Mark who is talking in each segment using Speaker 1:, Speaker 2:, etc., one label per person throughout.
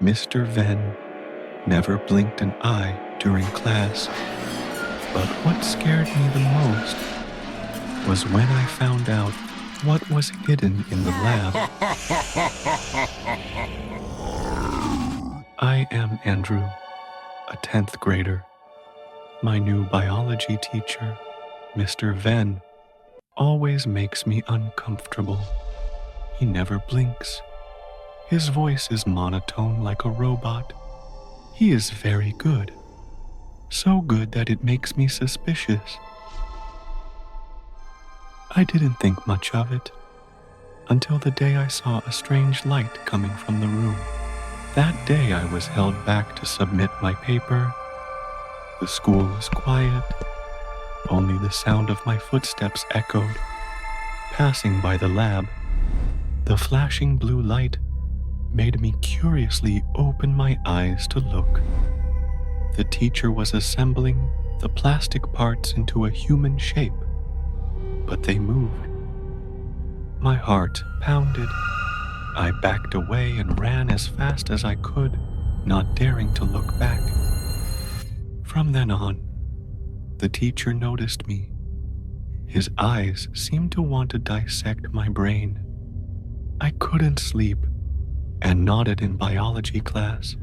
Speaker 1: Mr. Venn never blinked an eye during class, but what scared me the most was when I found out what was hidden in the lab. I am Andrew, a 10th grader. My new biology teacher, Mr. Venn, always makes me uncomfortable. He never blinks. His voice is monotone like a robot. He is very good. So good that it makes me suspicious. I didn't think much of it until the day I saw a strange light coming from the room. That day I was held back to submit my paper. The school was quiet. Only the sound of my footsteps echoed. Passing by the lab, the flashing blue light made me curiously open my eyes to look. The teacher was assembling the plastic parts into a human shape, but they moved. My heart pounded. I backed away and ran as fast as I could, not daring to look back. From then on, the teacher noticed me. His eyes seemed to want to dissect my brain. I couldn't sleep and nodded in biology class.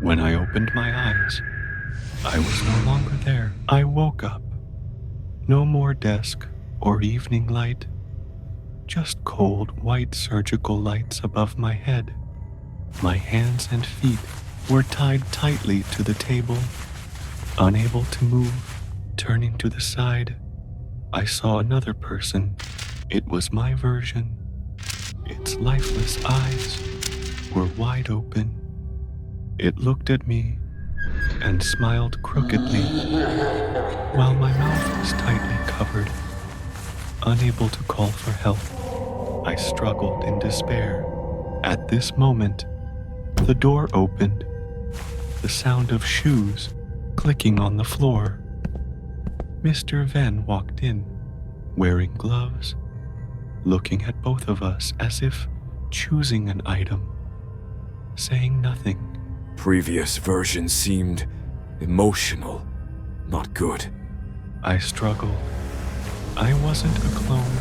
Speaker 1: When I opened my eyes, I was no longer there. I woke up. No more desk or evening light, just cold white surgical lights above my head. My hands and feet were tied tightly to the table, unable to move. Turning to the side, I saw another person. It was my version. Its lifeless eyes were wide open. It looked at me and smiled crookedly, while my mouth was tightly covered. Unable to call for help, I struggled in despair. At this moment, the door opened, the sound of shoes clicking on the floor. Mr. Venn walked in, wearing gloves, looking at both of us as if choosing an item, saying nothing.
Speaker 2: Previous versions seemed emotional, not good.
Speaker 1: I struggled. I wasn't a clone.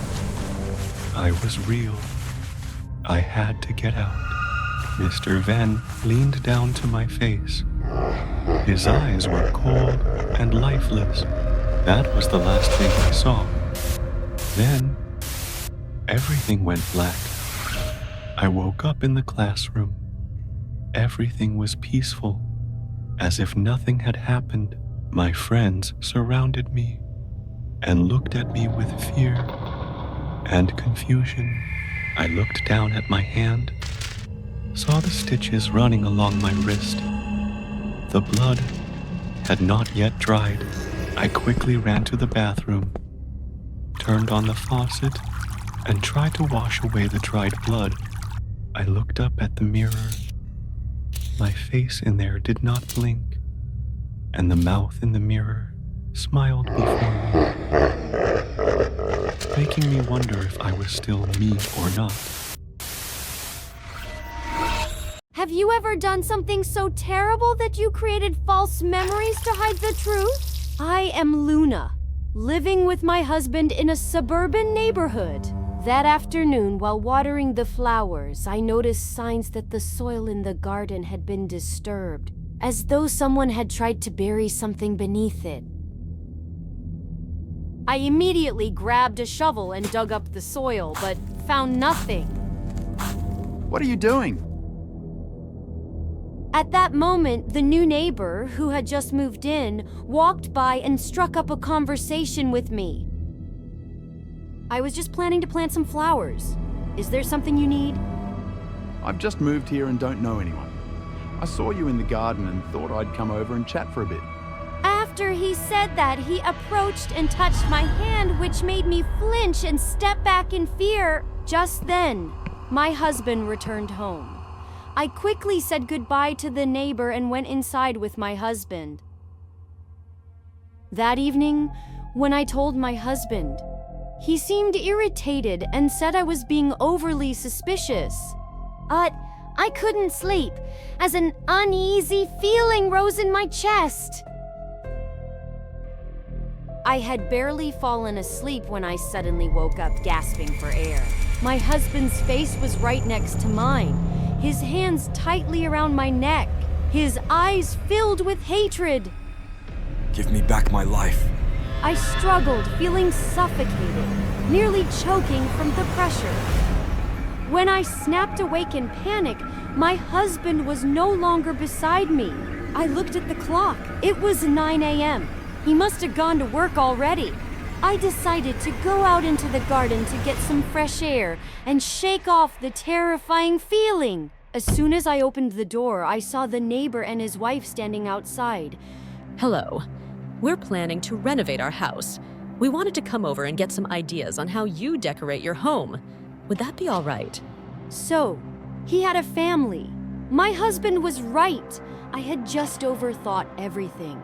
Speaker 1: I was real. I had to get out. Mr. Venn leaned down to my face. His eyes were cold and lifeless. That was the last thing I saw. Then, everything went black. I woke up in the classroom. Everything was peaceful, as if nothing had happened. My friends surrounded me and looked at me with fear and confusion. I looked down at my hand, saw the stitches running along my wrist. The blood had not yet dried. I quickly ran to the bathroom, turned on the faucet, and tried to wash away the dried blood. I looked up at the mirror. My face in there did not blink, and the mouth in the mirror smiled before me, making me wonder if I was still me or not.
Speaker 3: Have you ever done something so terrible that you created false memories to hide the truth? I am Luna, living with my husband in a suburban neighborhood. That afternoon, while watering the flowers, I noticed signs that the soil in the garden had been disturbed, as though someone had tried to bury something beneath it. I immediately grabbed a shovel and dug up the soil, but found nothing.
Speaker 4: What are you doing?
Speaker 3: At that moment, the new neighbor, who had just moved in, walked by and struck up a conversation with me. I was just planning to plant some flowers. Is there something you need?
Speaker 4: I've just moved here and don't know anyone. I saw you in the garden and thought I'd come over and chat for a bit.
Speaker 3: After he said that, he approached and touched my hand, which made me flinch and step back in fear. Just then, my husband returned home. I quickly said goodbye to the neighbor and went inside with my husband. That evening, when I told my husband, he seemed irritated and said I was being overly suspicious. I couldn't sleep, as an uneasy feeling rose in my chest. I had barely fallen asleep when I suddenly woke up gasping for air. My husband's face was right next to mine, his hands tightly around my neck, his eyes filled with hatred.
Speaker 2: Give me back my life.
Speaker 3: I struggled, feeling suffocated, nearly choking from the pressure. When I snapped awake in panic, my husband was no longer beside me. I looked at the clock. It was 9 a.m. He must have gone to work already. I decided to go out into the garden to get some fresh air and shake off the terrifying feeling. As soon as I opened the door, I saw the neighbor and his wife standing outside.
Speaker 5: Hello. We're planning to renovate our house. We wanted to come over and get some ideas on how you decorate your home. Would that be all right?
Speaker 3: So, he had a family. My husband was right. I had just overthought everything.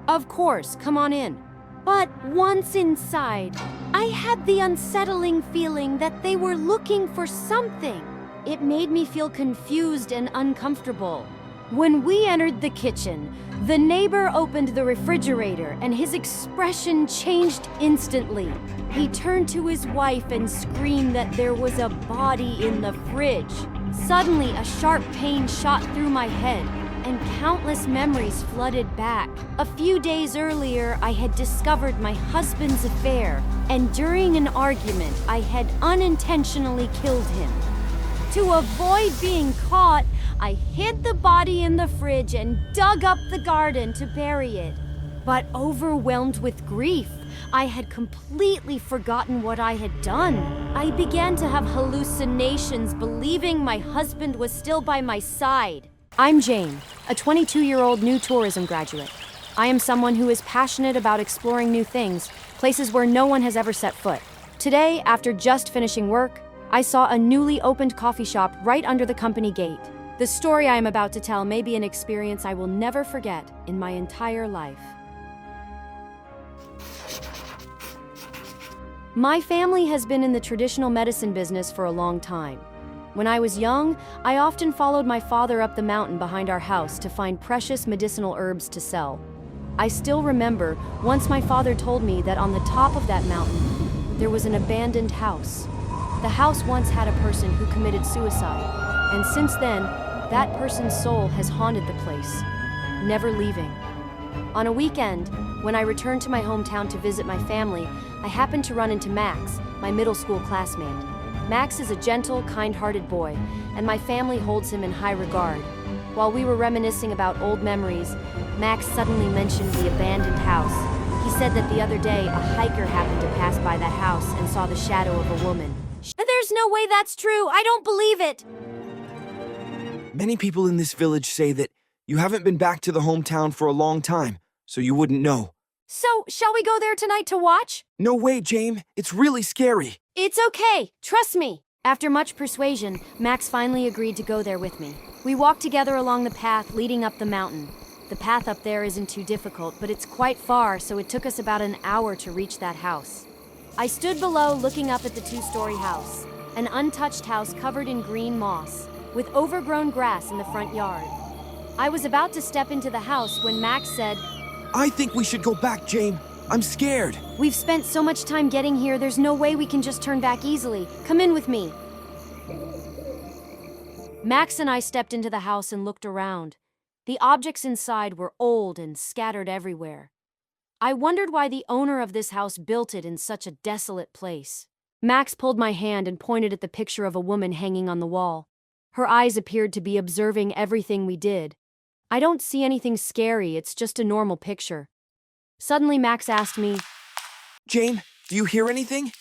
Speaker 3: Of course, come on in. But once inside, I had the unsettling feeling that they were looking for something. It made me feel confused and uncomfortable. When we entered the kitchen, the neighbor opened the refrigerator and his expression changed instantly. He turned to his wife and screamed that there was a body in the fridge. Suddenly, a sharp pain shot through my head, and countless memories flooded back. A few days earlier, I had discovered my husband's affair, and during an argument, I had unintentionally killed him. To avoid being caught, I hid the body in the fridge and dug up the garden to bury it. But overwhelmed with grief, I had completely forgotten what I had done. I began to have hallucinations, believing my husband was still by my side. I'm Jane, a 22-year-old new tourism graduate. I am someone who is passionate about exploring new things, places where no one has ever set foot. Today, after just finishing work, I saw a newly opened coffee shop right under the company gate. The story I am about to tell may be an experience I will never forget in my entire life. My family has been in the traditional medicine business for a long time. When I was young, I often followed my father up the mountain behind our house to find precious medicinal herbs to sell. I still remember once my father told me that on the top of that mountain, there was an abandoned house. The house once had a person who committed suicide, and since then, that person's soul has haunted the place, never leaving. On a weekend, when I returned to my hometown to visit my family, I happened to run into Max, my middle school classmate. Max is a gentle, kind-hearted boy, and my family holds him in high regard. While we were reminiscing about old memories, Max suddenly mentioned the abandoned house. He said that the other day, a hiker happened to pass by that house and saw the shadow of a woman. There's no way that's true! I don't believe it!
Speaker 6: Many people in this village say that you haven't been back to the hometown for a long time, so you wouldn't know.
Speaker 3: So, shall we go there tonight to watch?
Speaker 6: No way, James. It's really scary.
Speaker 3: It's okay. Trust me. After much persuasion, Max finally agreed to go there with me. We walked together along the path leading up the mountain. The path up there isn't too difficult, but it's quite far, so it took us about an hour to reach that house. I stood below looking up at the two-story house, an untouched house covered in green moss, with overgrown grass in the front yard. I was about to step into the house when Max said,
Speaker 6: I think we should go back, James. I'm scared.
Speaker 3: We've spent so much time getting here, there's no way we can just turn back easily. Come in with me. Max and I stepped into the house and looked around. The objects inside were old and scattered everywhere. I wondered why the owner of this house built it in such a desolate place. Max pulled my hand and pointed at the picture of a woman hanging on the wall. Her eyes appeared to be observing everything we did. I don't see anything scary, it's just a normal picture. Suddenly, Max asked me,
Speaker 6: James, do you hear anything?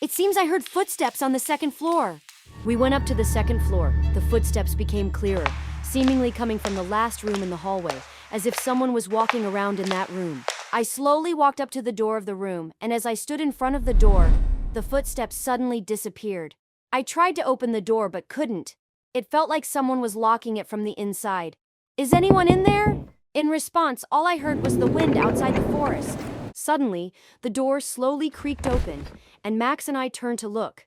Speaker 3: It seems I heard footsteps on the second floor. We went up to the second floor. The footsteps became clearer, seemingly coming from the last room in the hallway, as if someone was walking around in that room. I slowly walked up to the door of the room, and as I stood in front of the door, the footsteps suddenly disappeared. I tried to open the door but couldn't. It felt like someone was locking it from the inside. Is anyone in there? In response, all I heard was the wind outside the forest. Suddenly, the door slowly creaked open, and Max and I turned to look.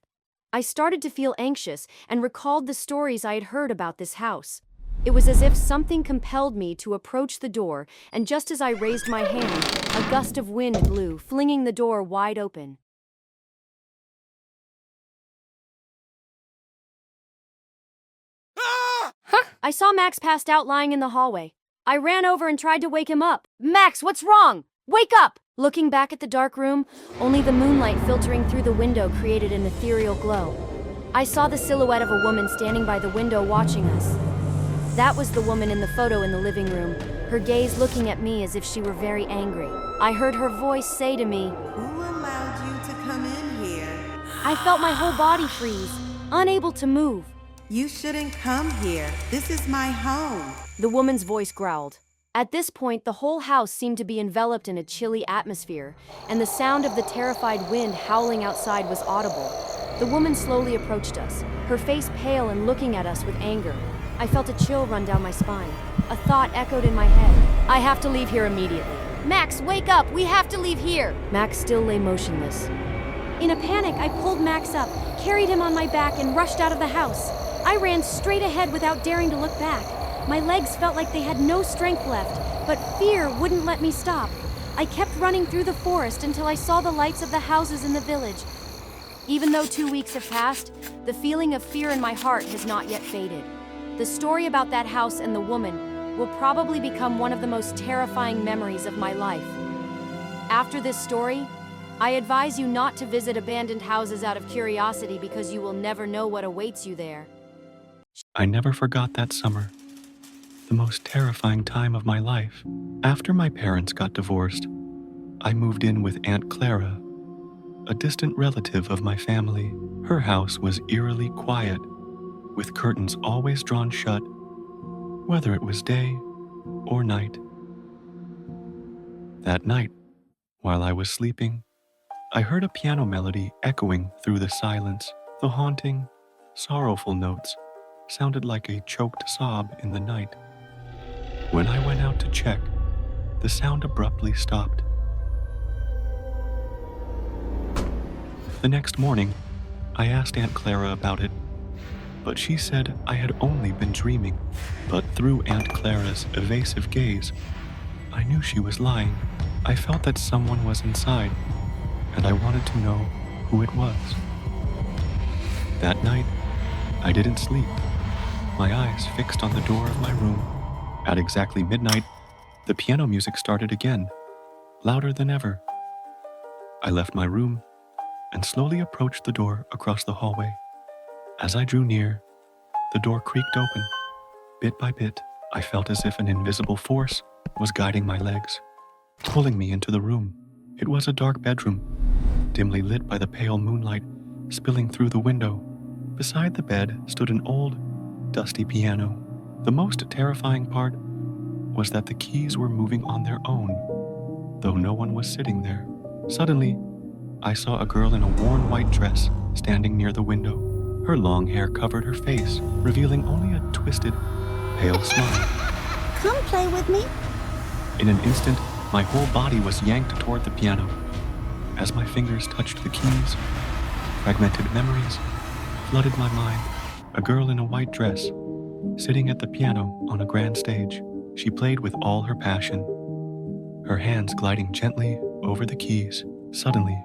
Speaker 3: I started to feel anxious and recalled the stories I had heard about this house. It was as if something compelled me to approach the door, and just as I raised my hand, a gust of wind blew, flinging the door wide open. I saw Max passed out lying in the hallway. I ran over and tried to wake him up. Max, what's wrong? Wake up! Looking back at the dark room, only the moonlight filtering through the window created an ethereal glow. I saw the silhouette of a woman standing by the window watching us. That was the woman in the photo in the living room, her gaze looking at me as if she were very angry. I heard her voice say to me,
Speaker 7: "Who allowed you to come in here?
Speaker 3: I felt my whole body freeze, unable to move.
Speaker 7: You shouldn't come here. This is my home."
Speaker 3: The woman's voice growled. At this point, the whole house seemed to be enveloped in a chilly atmosphere, and the sound of the terrified wind howling outside was audible. The woman slowly approached us, her face pale and looking at us with anger. I felt a chill run down my spine. A thought echoed in my head. I have to leave here immediately. Max, wake up! We have to leave here! Max still lay motionless. In a panic, I pulled Max up, carried him on my back, and rushed out of the house. I ran straight ahead without daring to look back. My legs felt like they had no strength left, but fear wouldn't let me stop. I kept running through the forest until I saw the lights of the houses in the village. Even though 2 weeks have passed, the feeling of fear in my heart has not yet faded. The story about that house and the woman will probably become one of the most terrifying memories of my life. After this story, I advise you not to visit abandoned houses out of curiosity because you will never know what awaits you there.
Speaker 1: I never forgot that summer, the most terrifying time of my life. After my parents got divorced, I moved in with Aunt Clara, a distant relative of my family. Her house was eerily quiet, with curtains always drawn shut, whether it was day or night. That night, while I was sleeping, I heard a piano melody echoing through the silence. The haunting, sorrowful notes sounded like a choked sob in the night. When I went out to check, the sound abruptly stopped. The next morning, I asked Aunt Clara about it, but she said I had only been dreaming. But through Aunt Clara's evasive gaze, I knew she was lying. I felt that someone was inside, and I wanted to know who it was. That night, I didn't sleep, my eyes fixed on the door of my room. At exactly midnight, the piano music started again, louder than ever. I left my room and slowly approached the door across the hallway. As I drew near, the door creaked open. Bit by bit, I felt as if an invisible force was guiding my legs, pulling me into the room. It was a dark bedroom, dimly lit by the pale moonlight spilling through the window. Beside the bed stood an old, dusty piano. The most terrifying part was that the keys were moving on their own, though no one was sitting there. Suddenly, I saw a girl in a worn white dress standing near the window. Her long hair covered her face, revealing only a twisted, pale smile.
Speaker 8: Come play with me.
Speaker 1: In an instant, my whole body was yanked toward the piano. As my fingers touched the keys, fragmented memories flooded my mind. A girl in a white dress, sitting at the piano on a grand stage. She played with all her passion, her hands gliding gently over the keys. Suddenly,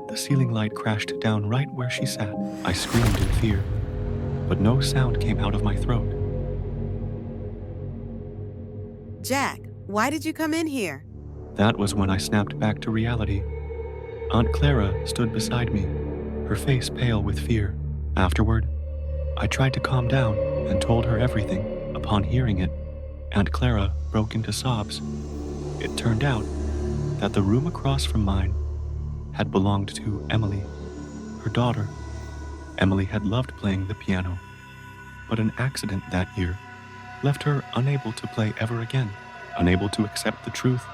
Speaker 1: the ceiling light crashed down right where she sat. I screamed in fear, but no sound came out of my throat.
Speaker 7: Jack, why did you come in here?
Speaker 1: That was when I snapped back to reality. Aunt Clara stood beside me, her face pale with fear. Afterward, I tried to calm down and told her everything. Upon hearing it, Aunt Clara broke into sobs. It turned out that the room across from mine had belonged to Emily, her daughter. Emily had loved playing the piano, but an accident that year left her unable to play ever again. Unable to accept the truth,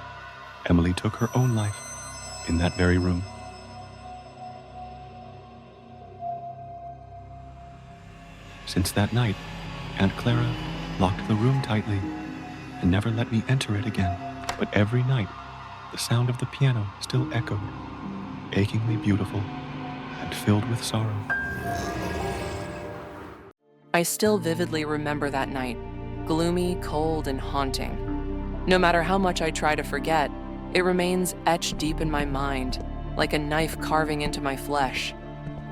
Speaker 1: Emily took her own life in that very room. Since that night, Aunt Clara locked the room tightly and never let me enter it again. But every night, the sound of the piano still echoed, achingly beautiful and filled with sorrow.
Speaker 9: I still vividly remember that night, gloomy, cold, and haunting. No matter how much I try to forget, it remains etched deep in my mind, like a knife carving into my flesh.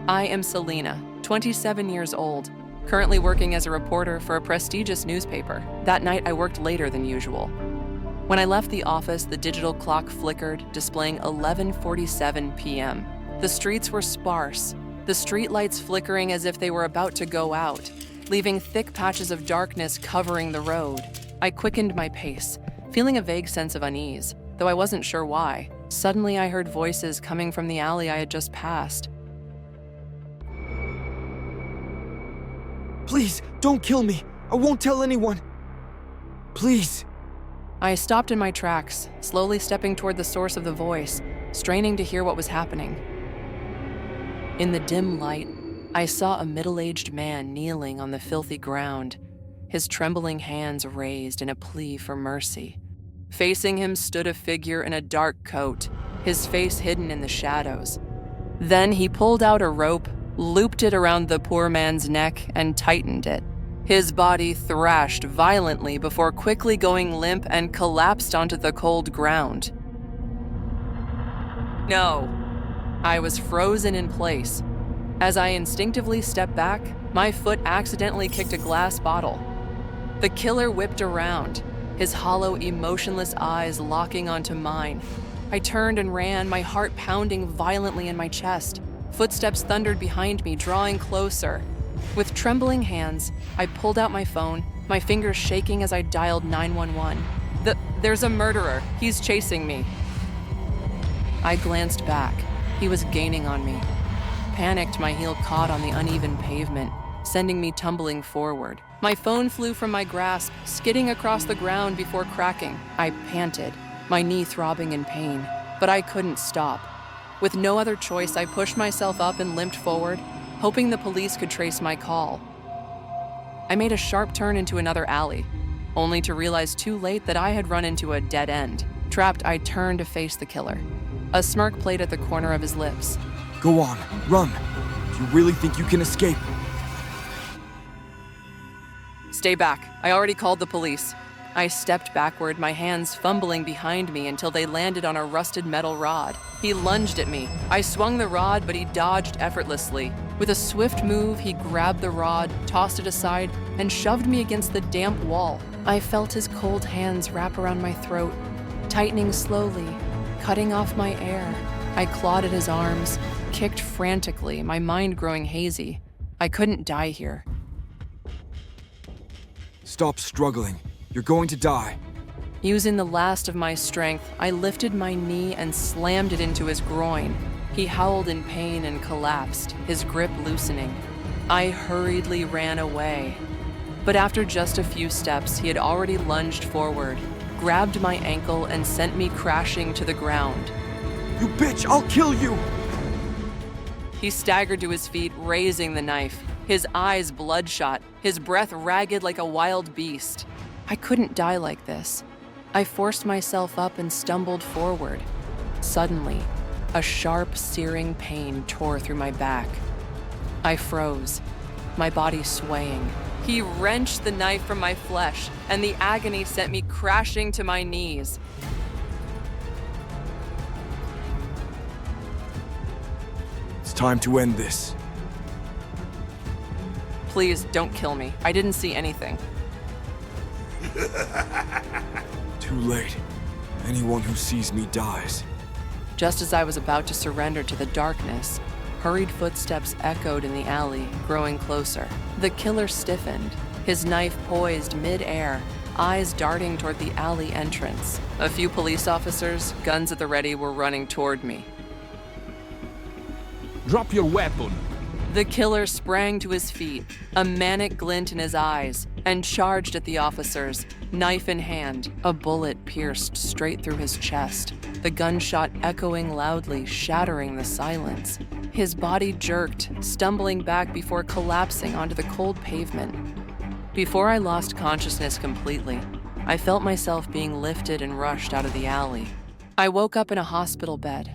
Speaker 9: I am Selena, 27 years old, currently working as a reporter for a prestigious newspaper. That night I worked later than usual. When I left the office, the digital clock flickered, displaying 11:47 p.m. The streets were sparse, the streetlights flickering as if they were about to go out, leaving thick patches of darkness covering the road. I quickened my pace, feeling a vague sense of unease, though I wasn't sure why. Suddenly I heard voices coming from the alley I had just passed.
Speaker 6: Please, don't kill me. I won't tell anyone. Please.
Speaker 9: I stopped in my tracks, slowly stepping toward the source of the voice, straining to hear what was happening. In the dim light, I saw a middle-aged man kneeling on the filthy ground, his trembling hands raised in a plea for mercy. Facing him stood a figure in a dark coat, his face hidden in the shadows. Then he pulled out a rope, looped it around the poor man's neck, and tightened it. His body thrashed violently before quickly going limp and collapsed onto the cold ground. No. I was frozen in place. As I instinctively stepped back, my foot accidentally kicked a glass bottle. The killer whipped around, his hollow, emotionless eyes locking onto mine. I turned and ran, my heart pounding violently in my chest. Footsteps thundered behind me, drawing closer. With trembling hands, I pulled out my phone, my fingers shaking as I dialed 911. There's a murderer. He's chasing me. I glanced back. He was gaining on me. Panicked, my heel caught on the uneven pavement, sending me tumbling forward. My phone flew from my grasp, skidding across the ground before cracking. I panted, my knee throbbing in pain, but I couldn't stop. With no other choice, I pushed myself up and limped forward, hoping the police could trace my call. I made a sharp turn into another alley, only to realize too late that I had run into a dead end. Trapped, I turned to face the killer. A smirk played at the corner of his lips.
Speaker 6: Go on, run. Do you really think you can escape?
Speaker 9: Stay back. I already called the police. I stepped backward, my hands fumbling behind me until they landed on a rusted metal rod. He lunged at me. I swung the rod, but he dodged effortlessly. With a swift move, he grabbed the rod, tossed it aside, and shoved me against the damp wall. I felt his cold hands wrap around my throat, tightening slowly, cutting off my air. I clawed at his arms, kicked frantically, my mind growing hazy. I couldn't die here.
Speaker 6: Stop struggling. You're going to die.
Speaker 9: Using the last of my strength, I lifted my knee and slammed it into his groin. He howled in pain and collapsed, his grip loosening. I hurriedly ran away. But after just a few steps, he had already lunged forward, grabbed my ankle, and sent me crashing to the ground.
Speaker 6: You bitch, I'll kill you!
Speaker 9: He staggered to his feet, raising the knife, his eyes bloodshot, his breath ragged like a wild beast. I couldn't die like this. I forced myself up and stumbled forward. Suddenly, a sharp, searing pain tore through my back. I froze, my body swaying. He wrenched the knife from my flesh, and the agony sent me crashing to my knees.
Speaker 6: It's time to end this.
Speaker 9: Please, don't kill me. I didn't see anything.
Speaker 6: Too late. Anyone who sees me dies.
Speaker 9: Just as I was about to surrender to the darkness, hurried footsteps echoed in the alley, growing closer. The killer stiffened, his knife poised mid-air, eyes darting toward the alley entrance. A few police officers, guns at the ready, were running toward me.
Speaker 10: Drop your weapon.
Speaker 9: The killer sprang to his feet, a manic glint in his eyes, and charged at the officers, knife in hand. A bullet pierced straight through his chest, the gunshot echoing loudly, shattering the silence. His body jerked, stumbling back before collapsing onto the cold pavement. Before I lost consciousness completely, I felt myself being lifted and rushed out of the alley. I woke up in a hospital bed.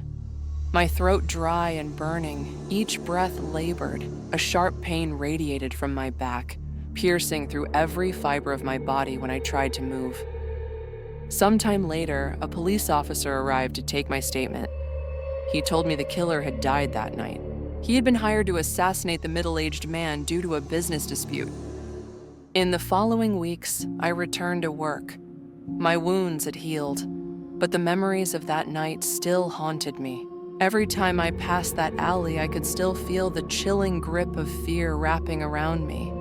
Speaker 9: My throat dry and burning, each breath labored. A sharp pain radiated from my back, piercing through every fiber of my body when I tried to move. Sometime later, a police officer arrived to take my statement. He told me the killer had died that night. He had been hired to assassinate the middle-aged man due to a business dispute. In the following weeks, I returned to work. My wounds had healed, but the memories of that night still haunted me. Every time I passed that alley, I could still feel the chilling grip of fear wrapping around me.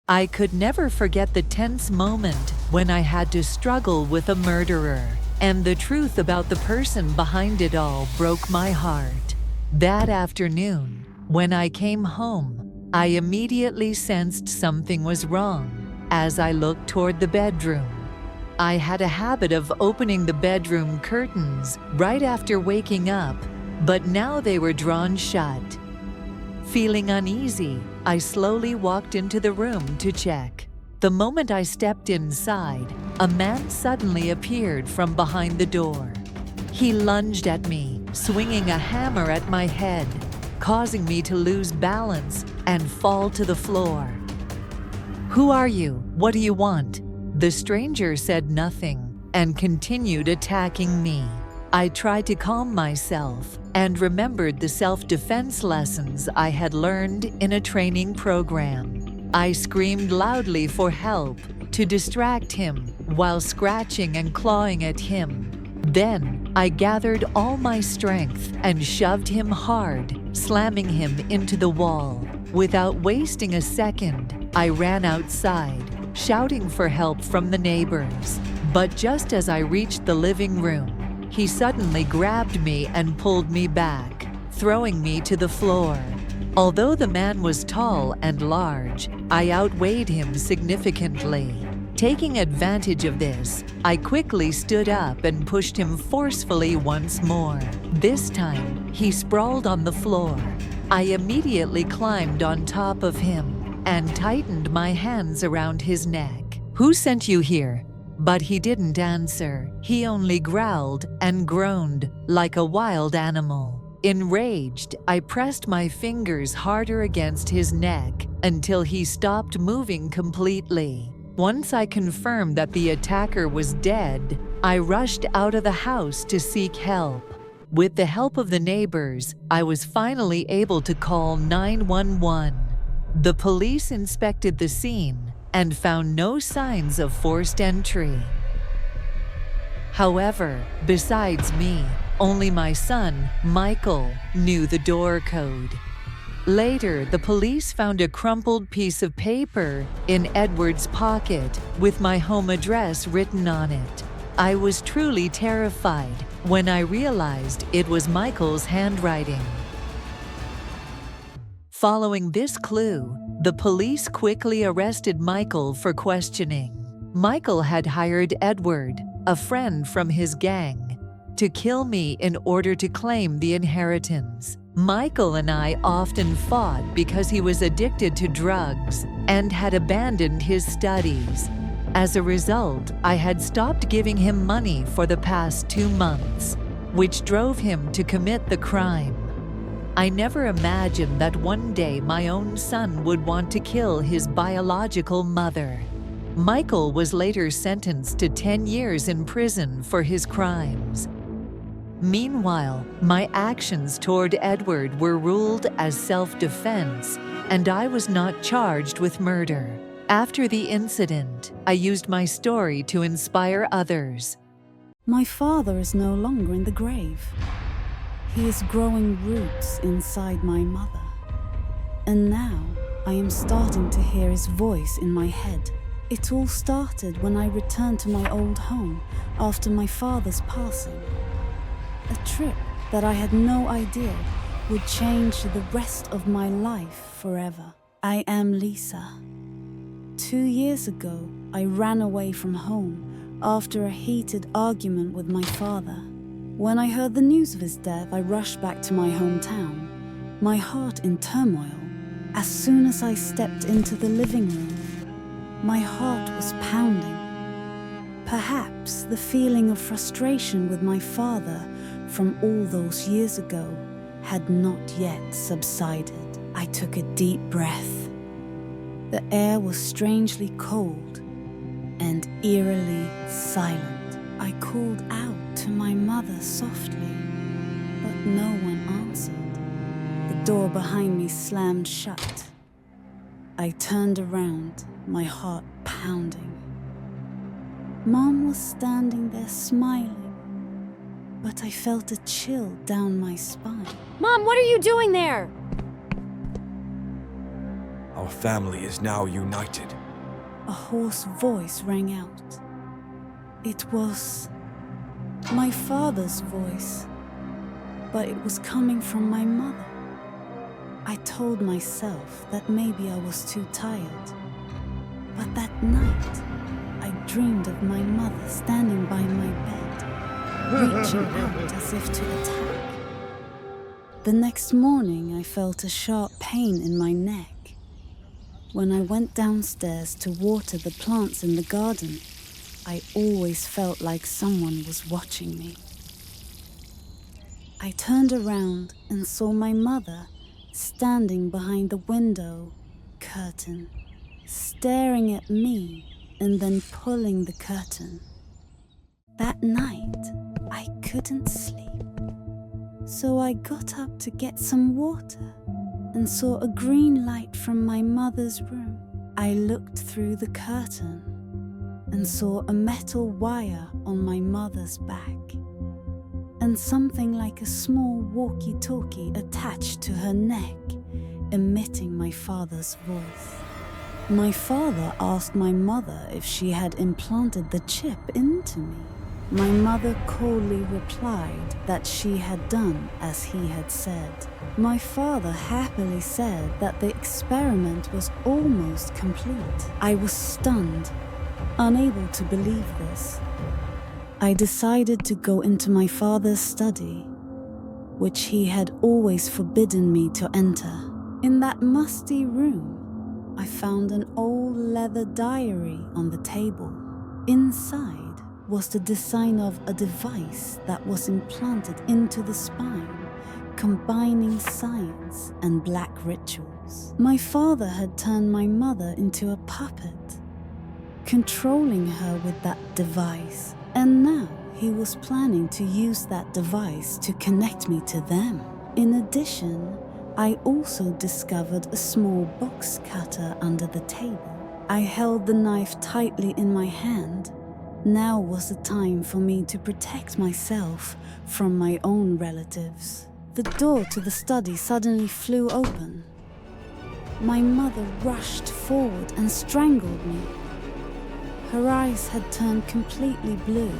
Speaker 10: I could never forget the tense moment when I had to struggle with a murderer, and the truth about the person behind it all broke my heart. That afternoon, when I came home, I immediately sensed something was wrong as I looked toward the bedroom. I had a habit of opening the bedroom curtains right after waking up, but now they were drawn shut. Feeling uneasy, I slowly walked into the room to check. The moment I stepped inside, a man suddenly appeared from behind the door. He lunged at me, swinging a hammer at my head, causing me to lose balance and fall to the floor. "Who are you? What do you want?" The stranger said nothing and continued attacking me. I tried to calm myself and remembered the self-defense lessons I had learned in a training program. I screamed loudly for help to distract him while scratching and clawing at him. Then I gathered all my strength and shoved him hard, slamming him into the wall. Without wasting a second, I ran outside, shouting for help from the neighbors. But just as I reached the living room, he suddenly grabbed me and pulled me back, throwing me to the floor. Although the man was tall and large, I outweighed him significantly. Taking advantage of this, I quickly stood up and pushed him forcefully once more. This time, he sprawled on the floor. I immediately climbed on top of him and tightened my hands around his neck. "Who sent you here?" But he didn't answer. He only growled and groaned like a wild animal. Enraged, I pressed my fingers harder against his neck until he stopped moving completely. Once I confirmed that the attacker was dead, I rushed out of the house to seek help. With the help of the neighbors, I was finally able to call 911. The police inspected the scene and found no signs of forced entry. However, besides me, only my son, Michael, knew the door code. Later, the police found a crumpled piece of paper in Edward's pocket with my home address written on it. I was truly terrified when I realized it was Michael's handwriting. Following this clue, the police quickly arrested Michael for questioning. Michael had hired Edward, a friend from his gang, to kill me in order to claim the inheritance. Michael and I often fought because he was addicted to drugs and had abandoned his studies. As a result, I had stopped giving him money for the past 2 months, which drove him to commit the crime. I never imagined that one day my own son would want to kill his biological mother. Michael was later sentenced to 10 years in prison for his crimes. Meanwhile, my actions toward Edward were ruled as self-defense, and I was not charged with murder. After the incident, I used my story to inspire others.
Speaker 8: My father is no longer in the grave. He is growing roots inside my mother. And now I am starting to hear his voice in my head. It all started when I returned to my old home after my father's passing. A trip that I had no idea would change the rest of my life forever. I am Lisa. 2 years ago, I ran away from home after a heated argument with my father. When I heard the news of his death, I rushed back to my hometown, my heart in turmoil. As soon as I stepped into the living room, my heart was pounding. Perhaps the feeling of frustration with my father from all those years ago had not yet subsided. I took a deep breath. The air was strangely cold and eerily silent. I called out to my mother softly, but no one answered. The door behind me slammed shut. I turned around, my heart pounding. Mom was standing there smiling, but I felt a chill down my spine.
Speaker 3: Mom, what are you doing there?
Speaker 2: Our family is now united.
Speaker 8: A hoarse voice rang out. It was my father's voice, but it was coming from my mother. I told myself that maybe I was too tired, but that night I dreamed of my mother standing by my bed, reaching out as if to attack. The next morning I felt a sharp pain in my neck. When I went downstairs to water the plants in the garden, I always felt like someone was watching me. I turned around and saw my mother standing behind the window curtain, staring at me and then pulling the curtain. That night, I couldn't sleep. So I got up to get some water and saw a green light from my mother's room. I looked through the curtain and saw a metal wire on my mother's back and something like a small walkie-talkie attached to her neck, emitting my father's voice. My father asked my mother if she had implanted the chip into me. My mother coldly replied that she had done as he had said. My father happily said that the experiment was almost complete. I was stunned, unable to believe this. I decided to go into my father's study, which he had always forbidden me to enter. In that musty room, I found an old leather diary on the table. Inside was the design of a device that was implanted into the spine, combining science and black rituals. My father had turned my mother into a puppet, controlling her with that device, and now he was planning to use that device to connect me to them. In addition, I also discovered a small box cutter under the table. I held the knife tightly in my hand. Now was the time for me to protect myself from my own relatives. The door to the study suddenly flew open. My mother rushed forward and strangled me. Her eyes had turned completely blue.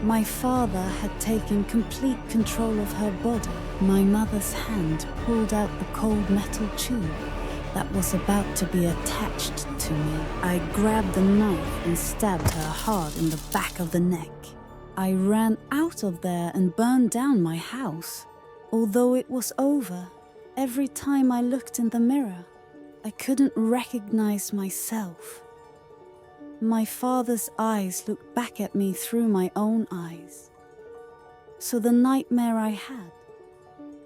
Speaker 8: My father had taken complete control of her body. My mother's hand pulled out the cold metal tube that was about to be attached to me. I grabbed the knife and stabbed her hard in the back of the neck. I ran out of there and burned down my house. Although it was over, every time I looked in the mirror, I couldn't recognize myself. My father's eyes looked back at me through my own eyes. So the nightmare I had,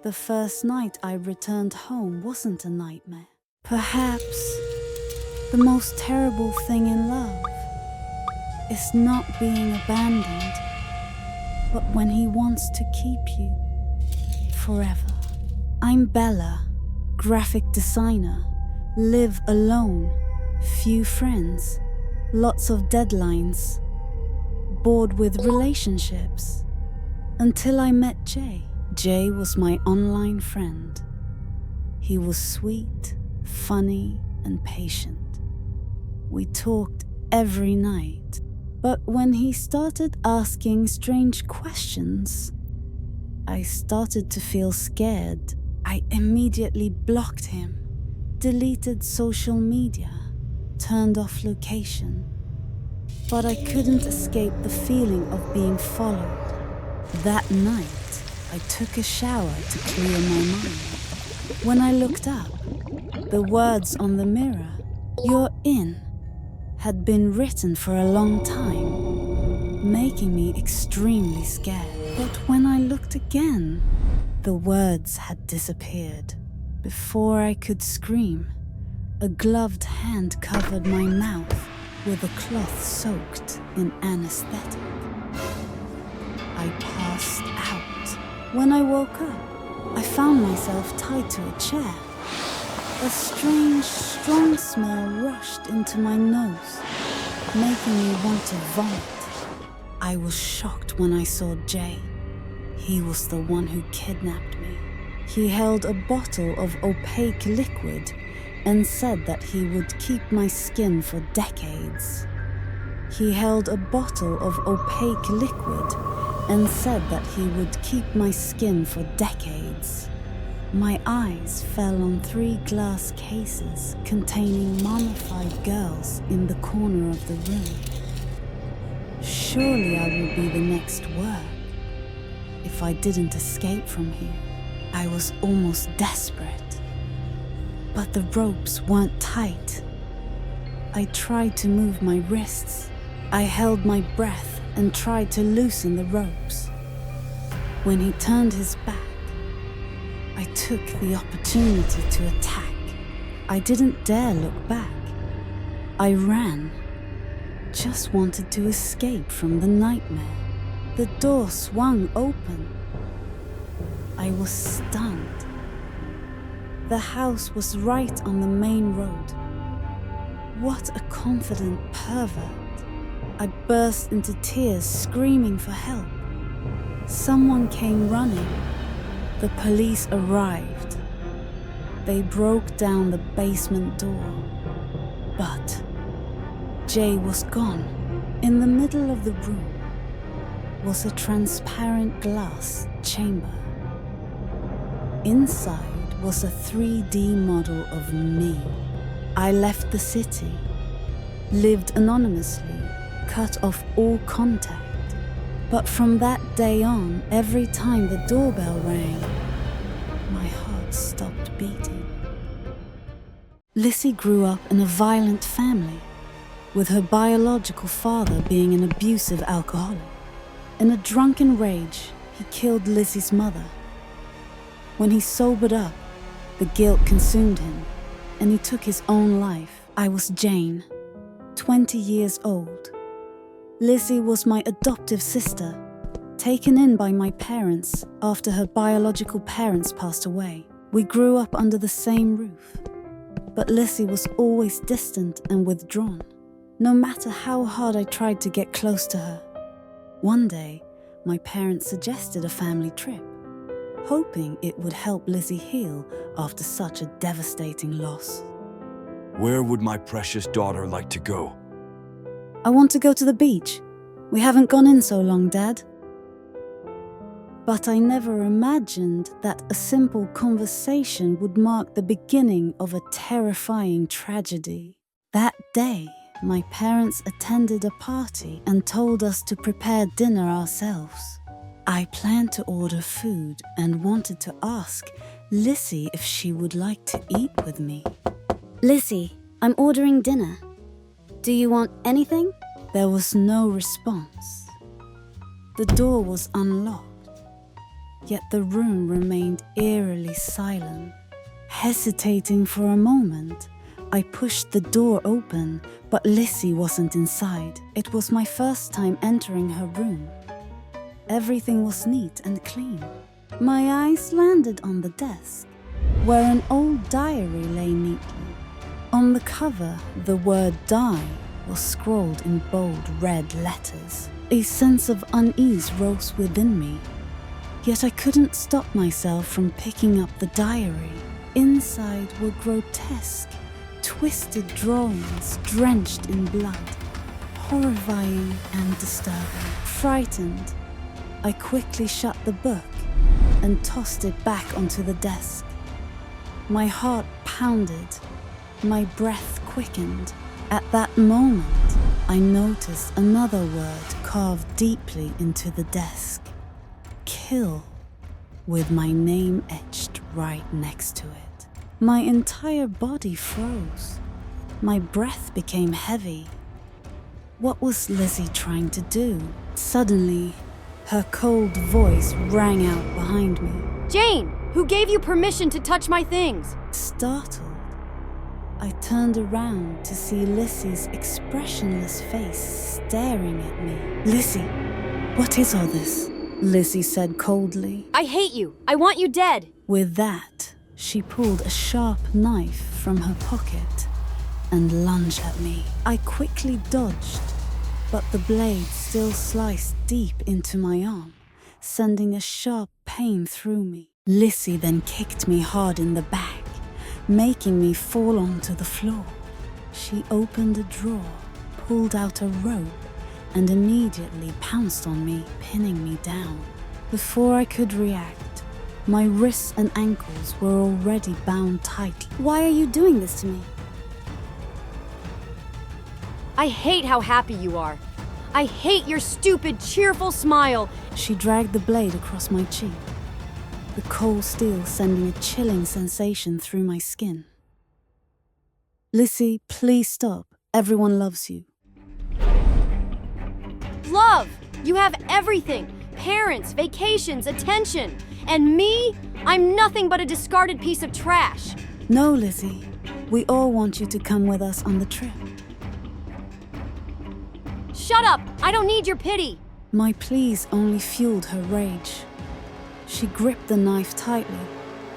Speaker 8: the first night I returned home, wasn't a nightmare. Perhaps the most terrible thing in love is not being abandoned, but when he wants to keep you forever. I'm Bella, graphic designer, live alone, few friends, lots of deadlines, bored with relationships. Until I met Jay. Jay was my online friend. He was sweet, funny, and patient. We talked every night. But when he started asking strange questions, I started to feel scared. I immediately blocked him, deleted social media, turned off location. But I couldn't escape the feeling of being followed. That night, I took a shower to clear my mind. When I looked up, the words on the mirror, "You're in," had been written for a long time. making me extremely scared. But when I looked again, the words had disappeared. Before I could scream, a gloved hand covered my mouth with a cloth soaked in anesthetic. I passed out. When I woke up, I found myself tied to a chair. A strange, strong smell rushed into my nose, making me want to vomit. I was shocked when I saw Jay. He was the one who kidnapped me. He held a bottle of opaque liquid and said that he would keep my skin for decades. He held a bottle of opaque liquid and said that he would keep my skin for decades. My eyes fell on 3 glass cases containing mummified girls in the corner of the room. Surely I would be the next work if I didn't escape from here. I was almost desperate. But the ropes weren't tight. I tried to move my wrists. I held my breath and tried to loosen the ropes. When he turned his back, I took the opportunity to attack. I didn't dare look back. I ran. Just wanted to escape from the nightmare. The door swung open. I was stunned. The house was right on the main road. What a confident pervert. I burst into tears, screaming for help. Someone came running. The police arrived. They broke down the basement door. But Jay was gone. In the middle of the room was a transparent glass chamber. Inside was a 3D model of me. I left the city, lived anonymously, cut off all contact. But from that day on, every time the doorbell rang, my heart stopped beating. Lizzie grew up in a violent family, with her biological father being an abusive alcoholic. In a drunken rage, he killed Lizzie's mother. When he sobered up, the guilt consumed him, and he took his own life. I was Jane, 20 years old. Lizzie was my adoptive sister, taken in by my parents after her biological parents passed away. We grew up under the same roof, but Lizzie was always distant and withdrawn, no matter how hard I tried to get close to her. One day, my parents suggested a family trip, hoping it would help Lizzie heal after such a devastating loss.
Speaker 2: Where would my precious daughter like to go?
Speaker 8: I want to go to the beach. We haven't gone in so long, Dad. But I never imagined that a simple conversation would mark the beginning of a terrifying tragedy. That day, my parents attended a party and told us to prepare dinner ourselves. I planned to order food and wanted to ask Lizzie if she would like to eat with me.
Speaker 3: Lizzie, I'm ordering dinner. Do you want anything?
Speaker 8: There was no response. The door was unlocked, yet the room remained eerily silent. Hesitating for a moment, I pushed the door open, but Lizzie wasn't inside. It was my first time entering her room. Everything was neat and clean. My eyes landed on the desk, where an old diary lay neatly. On the cover, the word "die" was scrawled in bold red letters. A sense of unease rose within me, yet I couldn't stop myself from picking up the diary. Inside were grotesque, twisted drawings drenched in blood, horrifying and disturbing. Frightened, I quickly shut the book and tossed it back onto the desk. My heart pounded, my breath quickened. At that moment, I noticed another word carved deeply into the desk. Kill, with my name etched right next to it. My entire body froze. My breath became heavy. What was Lizzie trying to do? Suddenly, her cold voice rang out behind me.
Speaker 3: Jane, who gave you permission to touch my things?
Speaker 8: Startled, I turned around to see Lizzie's expressionless face staring at me. Lizzie, what is all this? Lizzie said coldly.
Speaker 3: I hate you. I want you dead.
Speaker 8: With that, she pulled a sharp knife from her pocket and lunged at me. I quickly dodged, but the blade still sliced deep into my arm, sending a sharp pain through me. Lizzie then kicked me hard in the back, making me fall onto the floor. She opened a drawer, pulled out a rope, and immediately pounced on me, pinning me down. Before I could react, my wrists and ankles were already bound tightly.
Speaker 3: Why are you doing this to me? I hate how happy you are. I hate your stupid, cheerful smile.
Speaker 8: She dragged the blade across my cheek, the cold steel sending a chilling sensation through my skin. Lizzie, please stop. Everyone loves you.
Speaker 3: Love! You have everything. Parents, vacations, attention. And me? I'm nothing but a discarded piece of trash.
Speaker 8: No, Lizzie. We all want you to come with us on the trip.
Speaker 3: Shut up! I don't need your pity.
Speaker 8: My pleas only fueled her rage. She gripped the knife tightly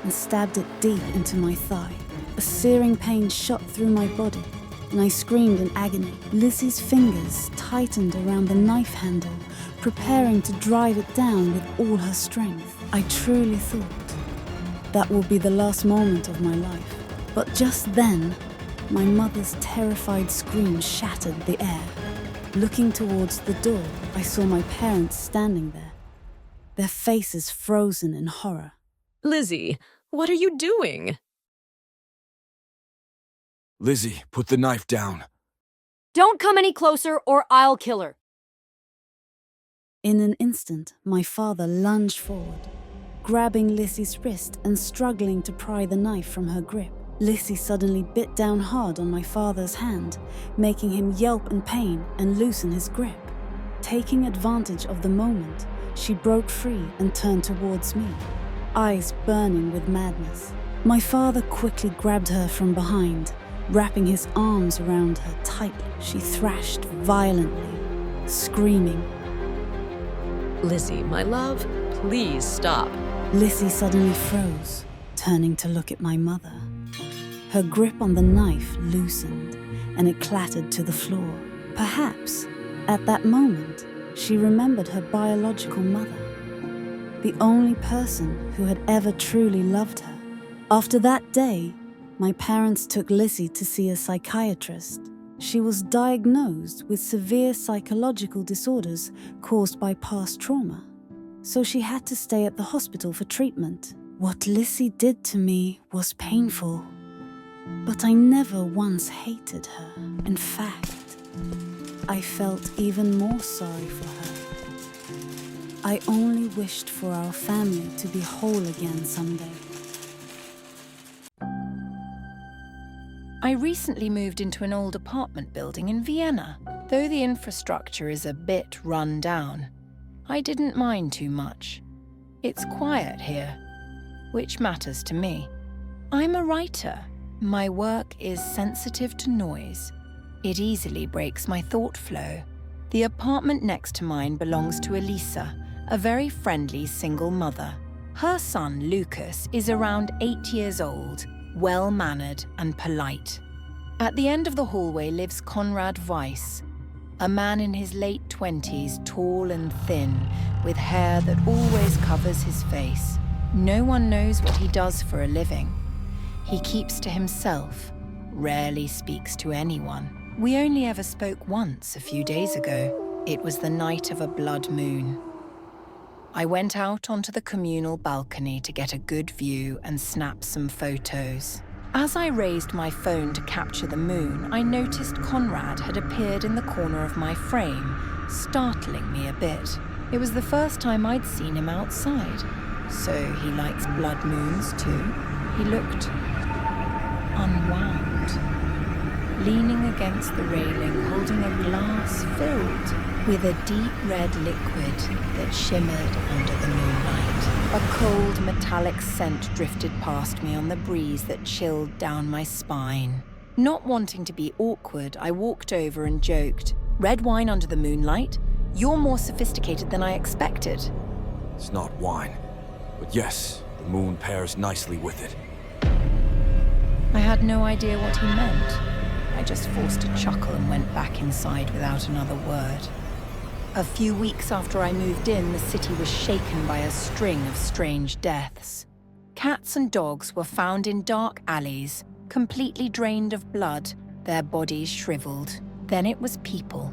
Speaker 8: and stabbed it deep into my thigh. A searing pain shot through my body, and I screamed in agony. Lizzie's fingers tightened around the knife handle, preparing to drive it down with all her strength. I truly thought that would be the last moment of my life. But just then, my mother's terrified scream shattered the air. Looking towards the door, I saw my parents standing there, their faces frozen in horror.
Speaker 5: Lizzie, what are you doing?
Speaker 2: Lizzie, put the knife down.
Speaker 3: Don't come any closer or I'll kill her.
Speaker 8: In an instant, my father lunged forward, grabbing Lizzie's wrist and struggling to pry the knife from her grip. Lizzie suddenly bit down hard on my father's hand, making him yelp in pain and loosen his grip. Taking advantage of the moment, she broke free and turned towards me, eyes burning with madness. My father quickly grabbed her from behind, wrapping his arms around her tightly. She thrashed violently, screaming.
Speaker 5: Lizzie, my love, please stop.
Speaker 8: Lizzie suddenly froze, turning to look at my mother. Her grip on the knife loosened, and it clattered to the floor. Perhaps, at that moment, she remembered her biological mother, the only person who had ever truly loved her. After that day, my parents took Lizzie to see a psychiatrist. She was diagnosed with severe psychological disorders caused by past trauma, so she had to stay at the hospital for treatment. What Lizzie did to me was painful, but I never once hated her. In fact, I felt even more sorry for her. I only wished for our family to be whole again someday.
Speaker 11: I recently moved into an old apartment building in Vienna. Though the infrastructure is a bit run down, I didn't mind too much. It's quiet here, which matters to me. I'm a writer. My work is sensitive to noise. It easily breaks my thought flow. The apartment next to mine belongs to Elisa, a very friendly single mother. Her son, Lucas, is around 8 years old, well-mannered and polite. At the end of the hallway lives Konrad Weiss, a man in his late 20s, tall and thin, with hair that always covers his face. No one knows what he does for a living. He keeps to himself, rarely speaks to anyone. We only ever spoke once a few days ago. It was the night of a blood moon. I went out onto the communal balcony to get a good view and snap some photos. As I raised my phone to capture the moon, I noticed Konrad had appeared in the corner of my frame, startling me a bit. It was the first time I'd seen him outside. So he likes blood moons too. He looked unwound. leaning against the railing, holding a glass filled with a deep red liquid that shimmered under the moonlight. A cold, metallic scent drifted past me on the breeze that chilled down my spine. Not wanting to be awkward, I walked over and joked, "Red wine under the moonlight? You're more sophisticated than I expected."
Speaker 2: It's not wine. But yes, the moon pairs nicely with it.
Speaker 11: I had no idea what he meant. I just forced a chuckle and went back inside without another word. A few weeks after I moved in, the city was shaken by a string of strange deaths. Cats and dogs were found in dark alleys, completely drained of blood, their bodies shriveled. Then it was people.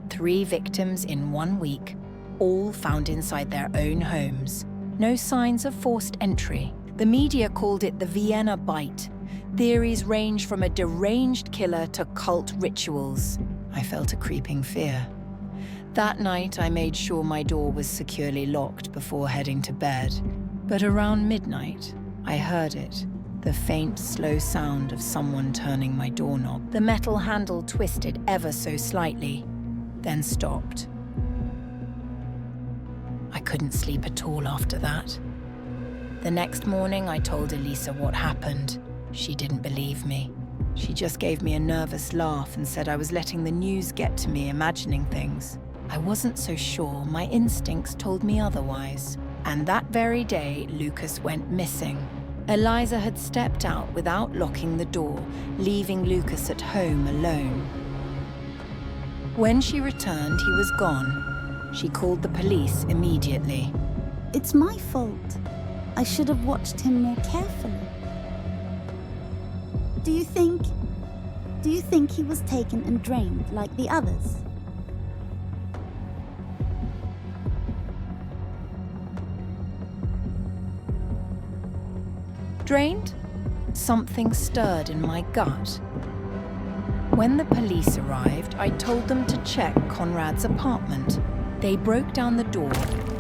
Speaker 11: 3 victims in 1 week, all found inside their own homes. No signs of forced entry. The media called it the Vienna Bite. Theories range from a deranged killer to cult rituals. I felt a creeping fear. That night, I made sure my door was securely locked before heading to bed. But around midnight, I heard it. The faint, slow sound of someone turning my doorknob. The metal handle twisted ever so slightly, then stopped. I couldn't sleep at all after that. The next morning, I told Elisa what happened. She didn't believe me. She just gave me a nervous laugh and said I was letting the news get to me, imagining things. I wasn't so sure. My instincts told me otherwise. And that very day, Lucas went missing. Eliza had stepped out without locking the door, leaving Lucas at home alone. When she returned, he was gone. She called the police immediately.
Speaker 8: It's my fault. I should have watched him more carefully. Do you think he was taken and drained like the others?
Speaker 11: Drained? Something stirred in my gut. When the police arrived, I told them to check Conrad's apartment. They broke down the door,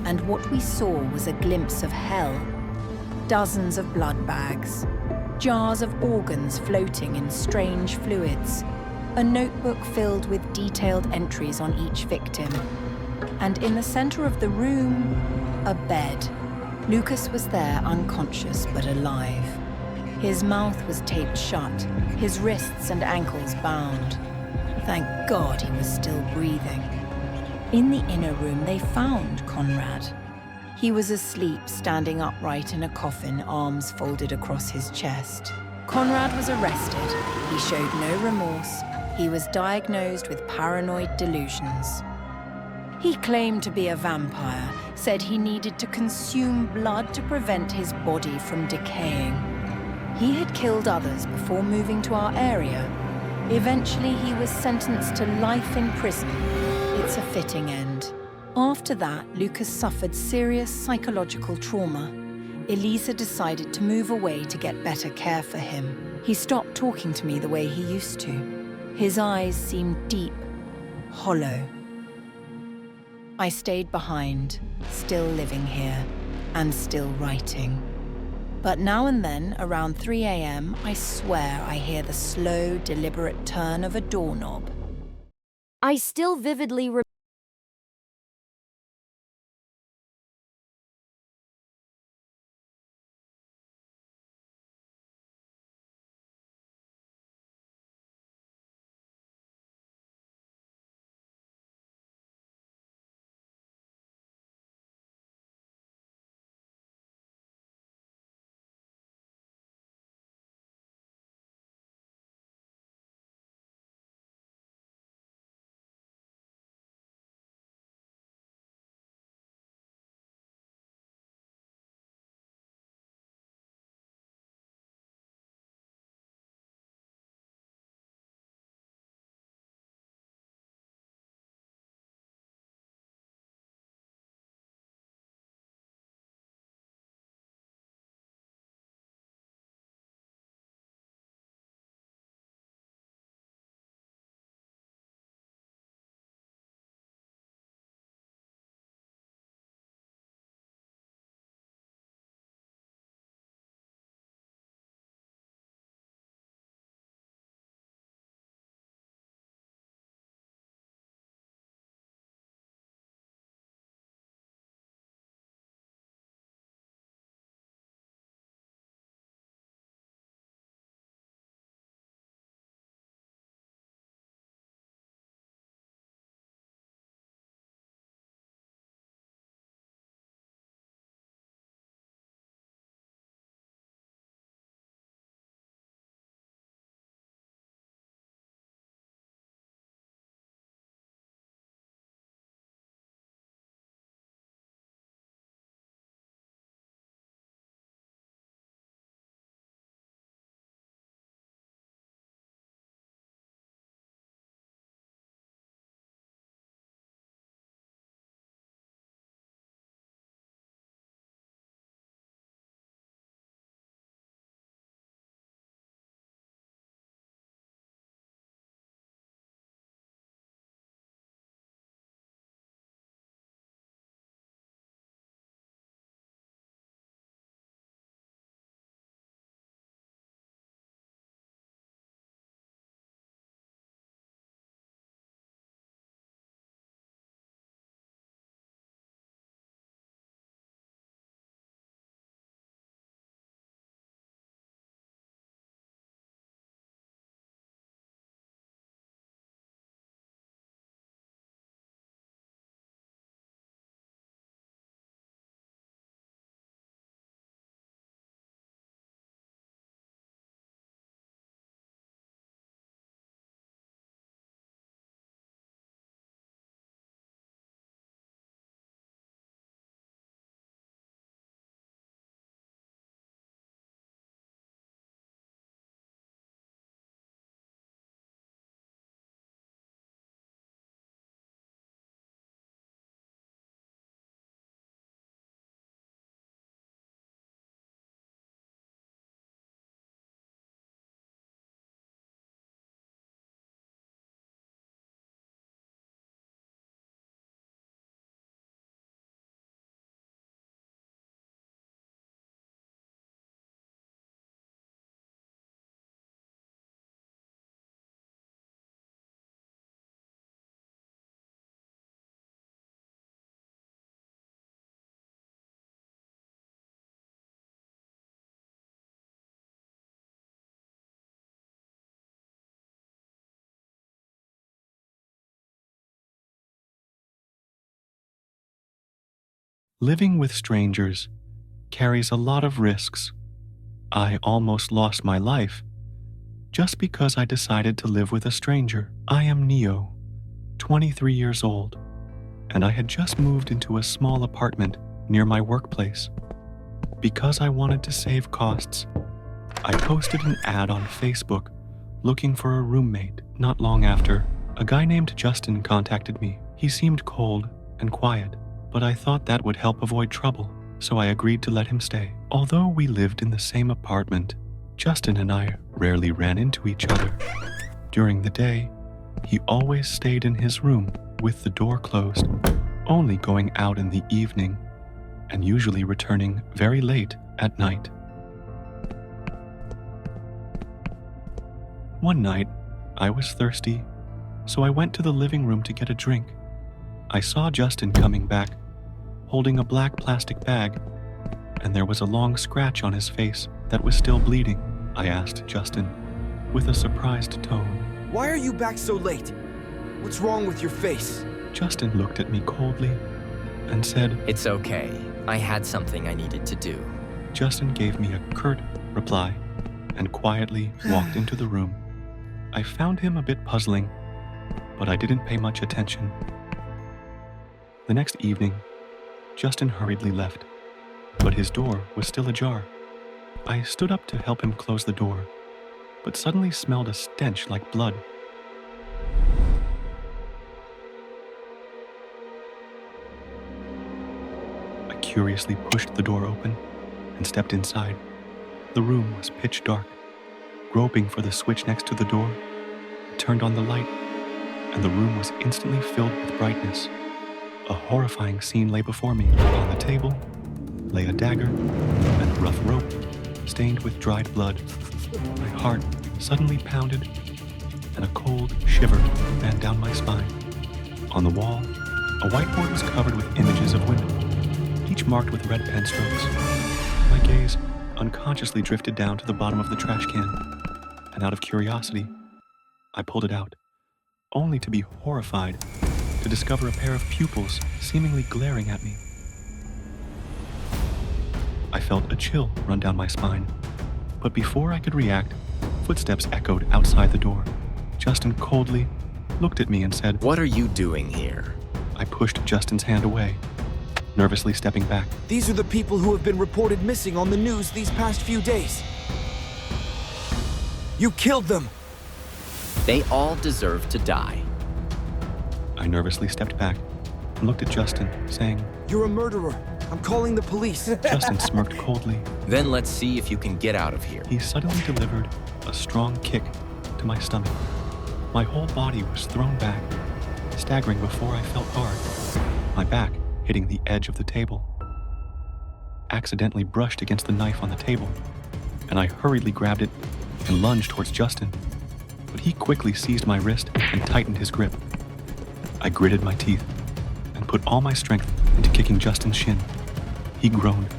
Speaker 11: and what we saw was a glimpse of hell. Dozens of blood bags, jars of organs floating in strange fluids, a notebook filled with detailed entries on each victim, and in the center of the room, a bed. Lucas was there, unconscious but alive. His mouth was taped shut, his wrists and ankles bound. Thank God he was still breathing. In the inner room, they found Conrad. He was asleep, standing upright in a coffin, arms folded across his chest. Conrad was arrested. He showed no remorse. He was diagnosed with paranoid delusions. He claimed to be a vampire, said he needed to consume blood to prevent his body from decaying. He had killed others before moving to our area. Eventually, he was sentenced to life in prison. It's a fitting end. After that, Lucas suffered serious psychological trauma. Elisa decided to move away to get better care for him. He stopped talking to me the way he used to. His eyes seemed deep, hollow. I stayed behind, still living here, and still writing. But now and then, around 3 a.m., I swear I hear the slow, deliberate turn of a doorknob.
Speaker 3: I still vividly remember
Speaker 1: Living with strangers carries a lot of risks. I almost lost my life just because I decided to live with a stranger. I am Neo, 23 years old, and I had just moved into a small apartment near my workplace. Because I wanted to save costs, I posted an ad on Facebook looking for a roommate. Not long after, a guy named Justin contacted me. He seemed cold and quiet, but I thought that would help avoid trouble, so I agreed to let him stay. Although we lived in the same apartment, Justin and I rarely ran into each other. During the day, he always stayed in his room with the door closed, only going out in the evening and usually returning very late at night. One night, I was thirsty, so I went to the living room to get a drink. I saw Justin coming back, holding a black plastic bag, and there was a long scratch on his face that was still bleeding. I asked Justin with a surprised tone,
Speaker 6: Why are you back so late? What's wrong with your face?
Speaker 1: Justin looked at me coldly and said,
Speaker 12: It's okay. I had something I needed to do.
Speaker 1: Justin gave me a curt reply and quietly walked into the room. I found him a bit puzzling, but I didn't pay much attention. The next evening, Justin hurriedly left, but his door was still ajar. I stood up to help him close the door, but suddenly smelled a stench like blood. I curiously pushed the door open and stepped inside. The room was pitch dark. Groping for the switch next to the door, I turned on the light, and the room was instantly filled with brightness. A horrifying scene lay before me. On the table lay a dagger and a rough rope stained with dried blood. My heart suddenly pounded, and a cold shiver ran down my spine. On the wall, a whiteboard was covered with images of women, each marked with red pen strokes. My gaze unconsciously drifted down to the bottom of the trash can, and out of curiosity, I pulled it out, only to be horrified to discover a pair of pupils seemingly glaring at me. I felt a chill run down my spine, but before I could react, footsteps echoed outside the door. Justin coldly looked at me and said,
Speaker 12: What are you doing here?
Speaker 1: I pushed Justin's hand away, nervously stepping back.
Speaker 6: These are the people who have been reported missing on the news these past few days. You killed them!
Speaker 12: They all deserve to die.
Speaker 1: I nervously stepped back and looked at Justin, saying,
Speaker 6: You're a murderer. I'm calling the police.
Speaker 1: Justin smirked coldly.
Speaker 12: Then let's see if you can get out of here.
Speaker 1: He suddenly delivered a strong kick to my stomach. My whole body was thrown back, staggering before I felt hard. My back, hitting the edge of the table, accidentally brushed against the knife on the table, and I hurriedly grabbed it and lunged towards Justin. But he quickly seized my wrist and tightened his grip. I gritted my teeth and put all my strength into kicking Justin's shin. He groaned,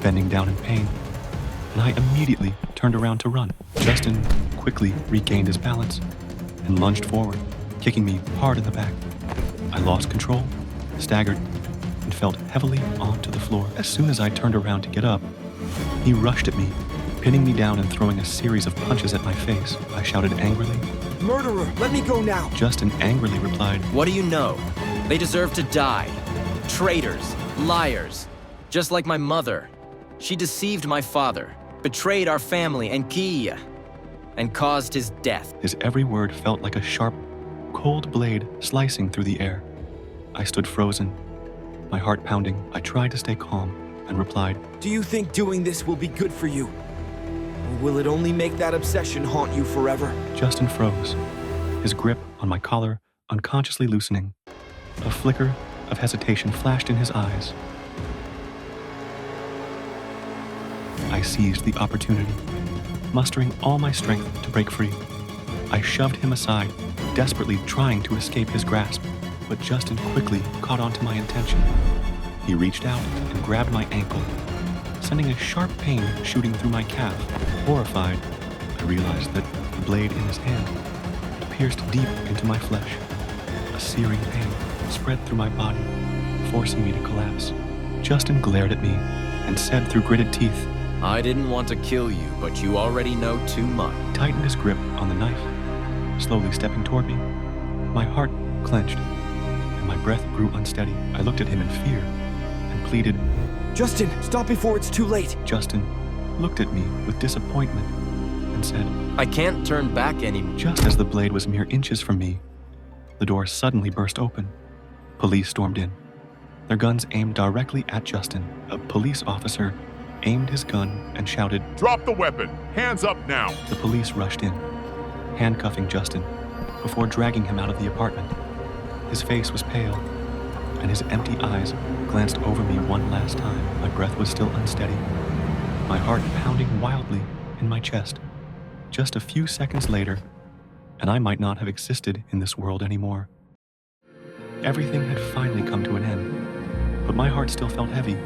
Speaker 1: bending down in pain, and I immediately turned around to run. Justin quickly regained his balance and lunged forward, kicking me hard in the back. I lost control, staggered, and fell heavily onto the floor. As soon as I turned around to get up, he rushed at me, pinning me down and throwing a series of punches at my face. I shouted angrily,
Speaker 6: Murderer, let me go now!
Speaker 1: Justin angrily replied,
Speaker 12: What do you know? They deserve to die. Traitors, liars. Just like my mother. She deceived my father, betrayed our family and Kia, and caused his death.
Speaker 1: His every word felt like a sharp, cold blade slicing through the air. I stood frozen, my heart pounding. I tried to stay calm and replied,
Speaker 6: Do you think doing this will be good for you? Or will it only make that obsession haunt you forever?
Speaker 1: Justin froze, his grip on my collar unconsciously loosening. A flicker of hesitation flashed in his eyes. I seized the opportunity, mustering all my strength to break free. I shoved him aside, desperately trying to escape his grasp, but Justin quickly caught on to my intention. He reached out and grabbed my ankle, sending a sharp pain shooting through my calf. Horrified, I realized that the blade in his hand had pierced deep into my flesh. A searing pain spread through my body, forcing me to collapse. Justin glared at me and said through gritted teeth,
Speaker 12: I didn't want to kill you, but you already know too much.
Speaker 1: He tightened his grip on the knife, slowly stepping toward me. My heart clenched, and my breath grew unsteady. I looked at him in fear and pleaded,
Speaker 6: Justin, stop before it's too late.
Speaker 1: Justin looked at me with disappointment and said,
Speaker 12: I can't turn back anymore.
Speaker 1: Just as the blade was mere inches from me, the door suddenly burst open. Police stormed in, their guns aimed directly at Justin. A police officer aimed his gun and shouted,
Speaker 13: Drop the weapon! Hands up now!
Speaker 1: The police rushed in, handcuffing Justin before dragging him out of the apartment. His face was pale, and his empty eyes glanced over me one last time. My breath was still unsteady, my heart pounding wildly in my chest. Just a few seconds later, and I might not have existed in this world anymore. Everything had finally come to an end, but my heart still felt heavy.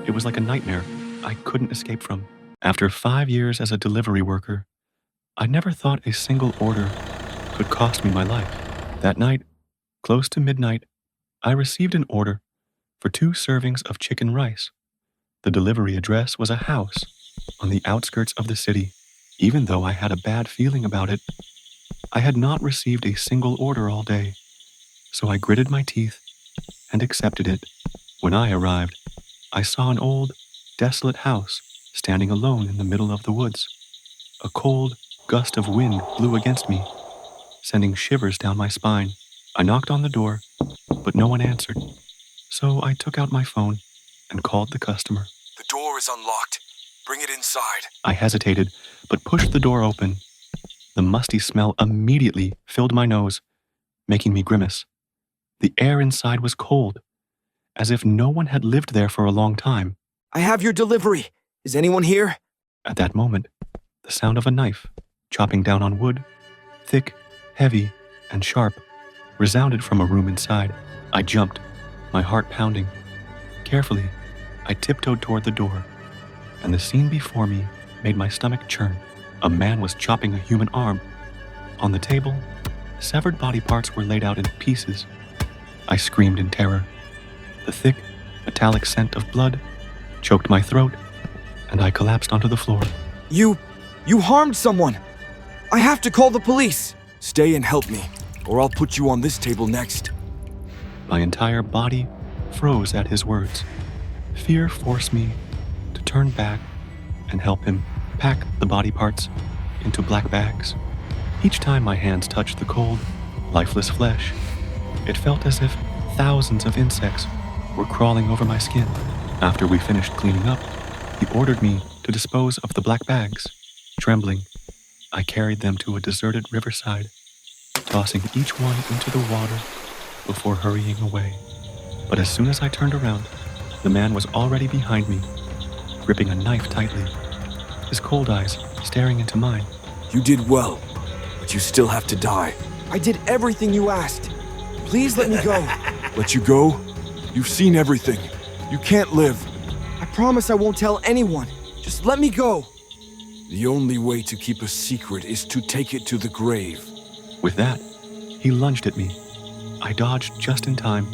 Speaker 1: It was like a nightmare I couldn't escape from. After 5 years as a delivery worker, I never thought a single order could cost me my life. That night, close to midnight, I received an order for 2 servings of chicken rice. The delivery address was a house on the outskirts of the city. Even though I had a bad feeling about it, I had not received a single order all day, so I gritted my teeth and accepted it. When I arrived, I saw an old, desolate house standing alone in the middle of the woods. A cold gust of wind blew against me, sending shivers down my spine. I knocked on the door, but no one answered, so I took out my phone and called the customer.
Speaker 6: The door is unlocked. Bring it inside.
Speaker 1: I hesitated, but pushed the door open. The musty smell immediately filled my nose, making me grimace. The air inside was cold, as if no one had lived there for a long time.
Speaker 6: I have your delivery. Is anyone here?
Speaker 1: At that moment, the sound of a knife chopping down on wood, thick, heavy, and sharp, resounded from a room inside. I jumped, my heart pounding. Carefully, I tiptoed toward the door, and the scene before me made my stomach churn. A man was chopping a human arm. On the table, severed body parts were laid out in pieces. I screamed in terror. The thick, metallic scent of blood choked my throat, and I collapsed onto the floor.
Speaker 6: You harmed someone. I have to call the police. Stay and help me, or I'll put you on this table next.
Speaker 1: My entire body froze at his words. Fear forced me to turn back and help him pack the body parts into black bags. Each time my hands touched the cold, lifeless flesh, it felt as if thousands of insects were crawling over my skin. After we finished cleaning up, he ordered me to dispose of the black bags. Trembling, I carried them to a deserted riverside, tossing each one into the water before hurrying away. But as soon as I turned around, the man was already behind me, gripping a knife tightly, his cold eyes staring into mine.
Speaker 6: You did well, but you still have to die. I did everything you asked. Please let me go. Let you go? You've seen everything. You can't live. I promise I won't tell anyone. Just let me go. The only way to keep a secret is to take it to the grave.
Speaker 1: With that, he lunged at me. I dodged just in time,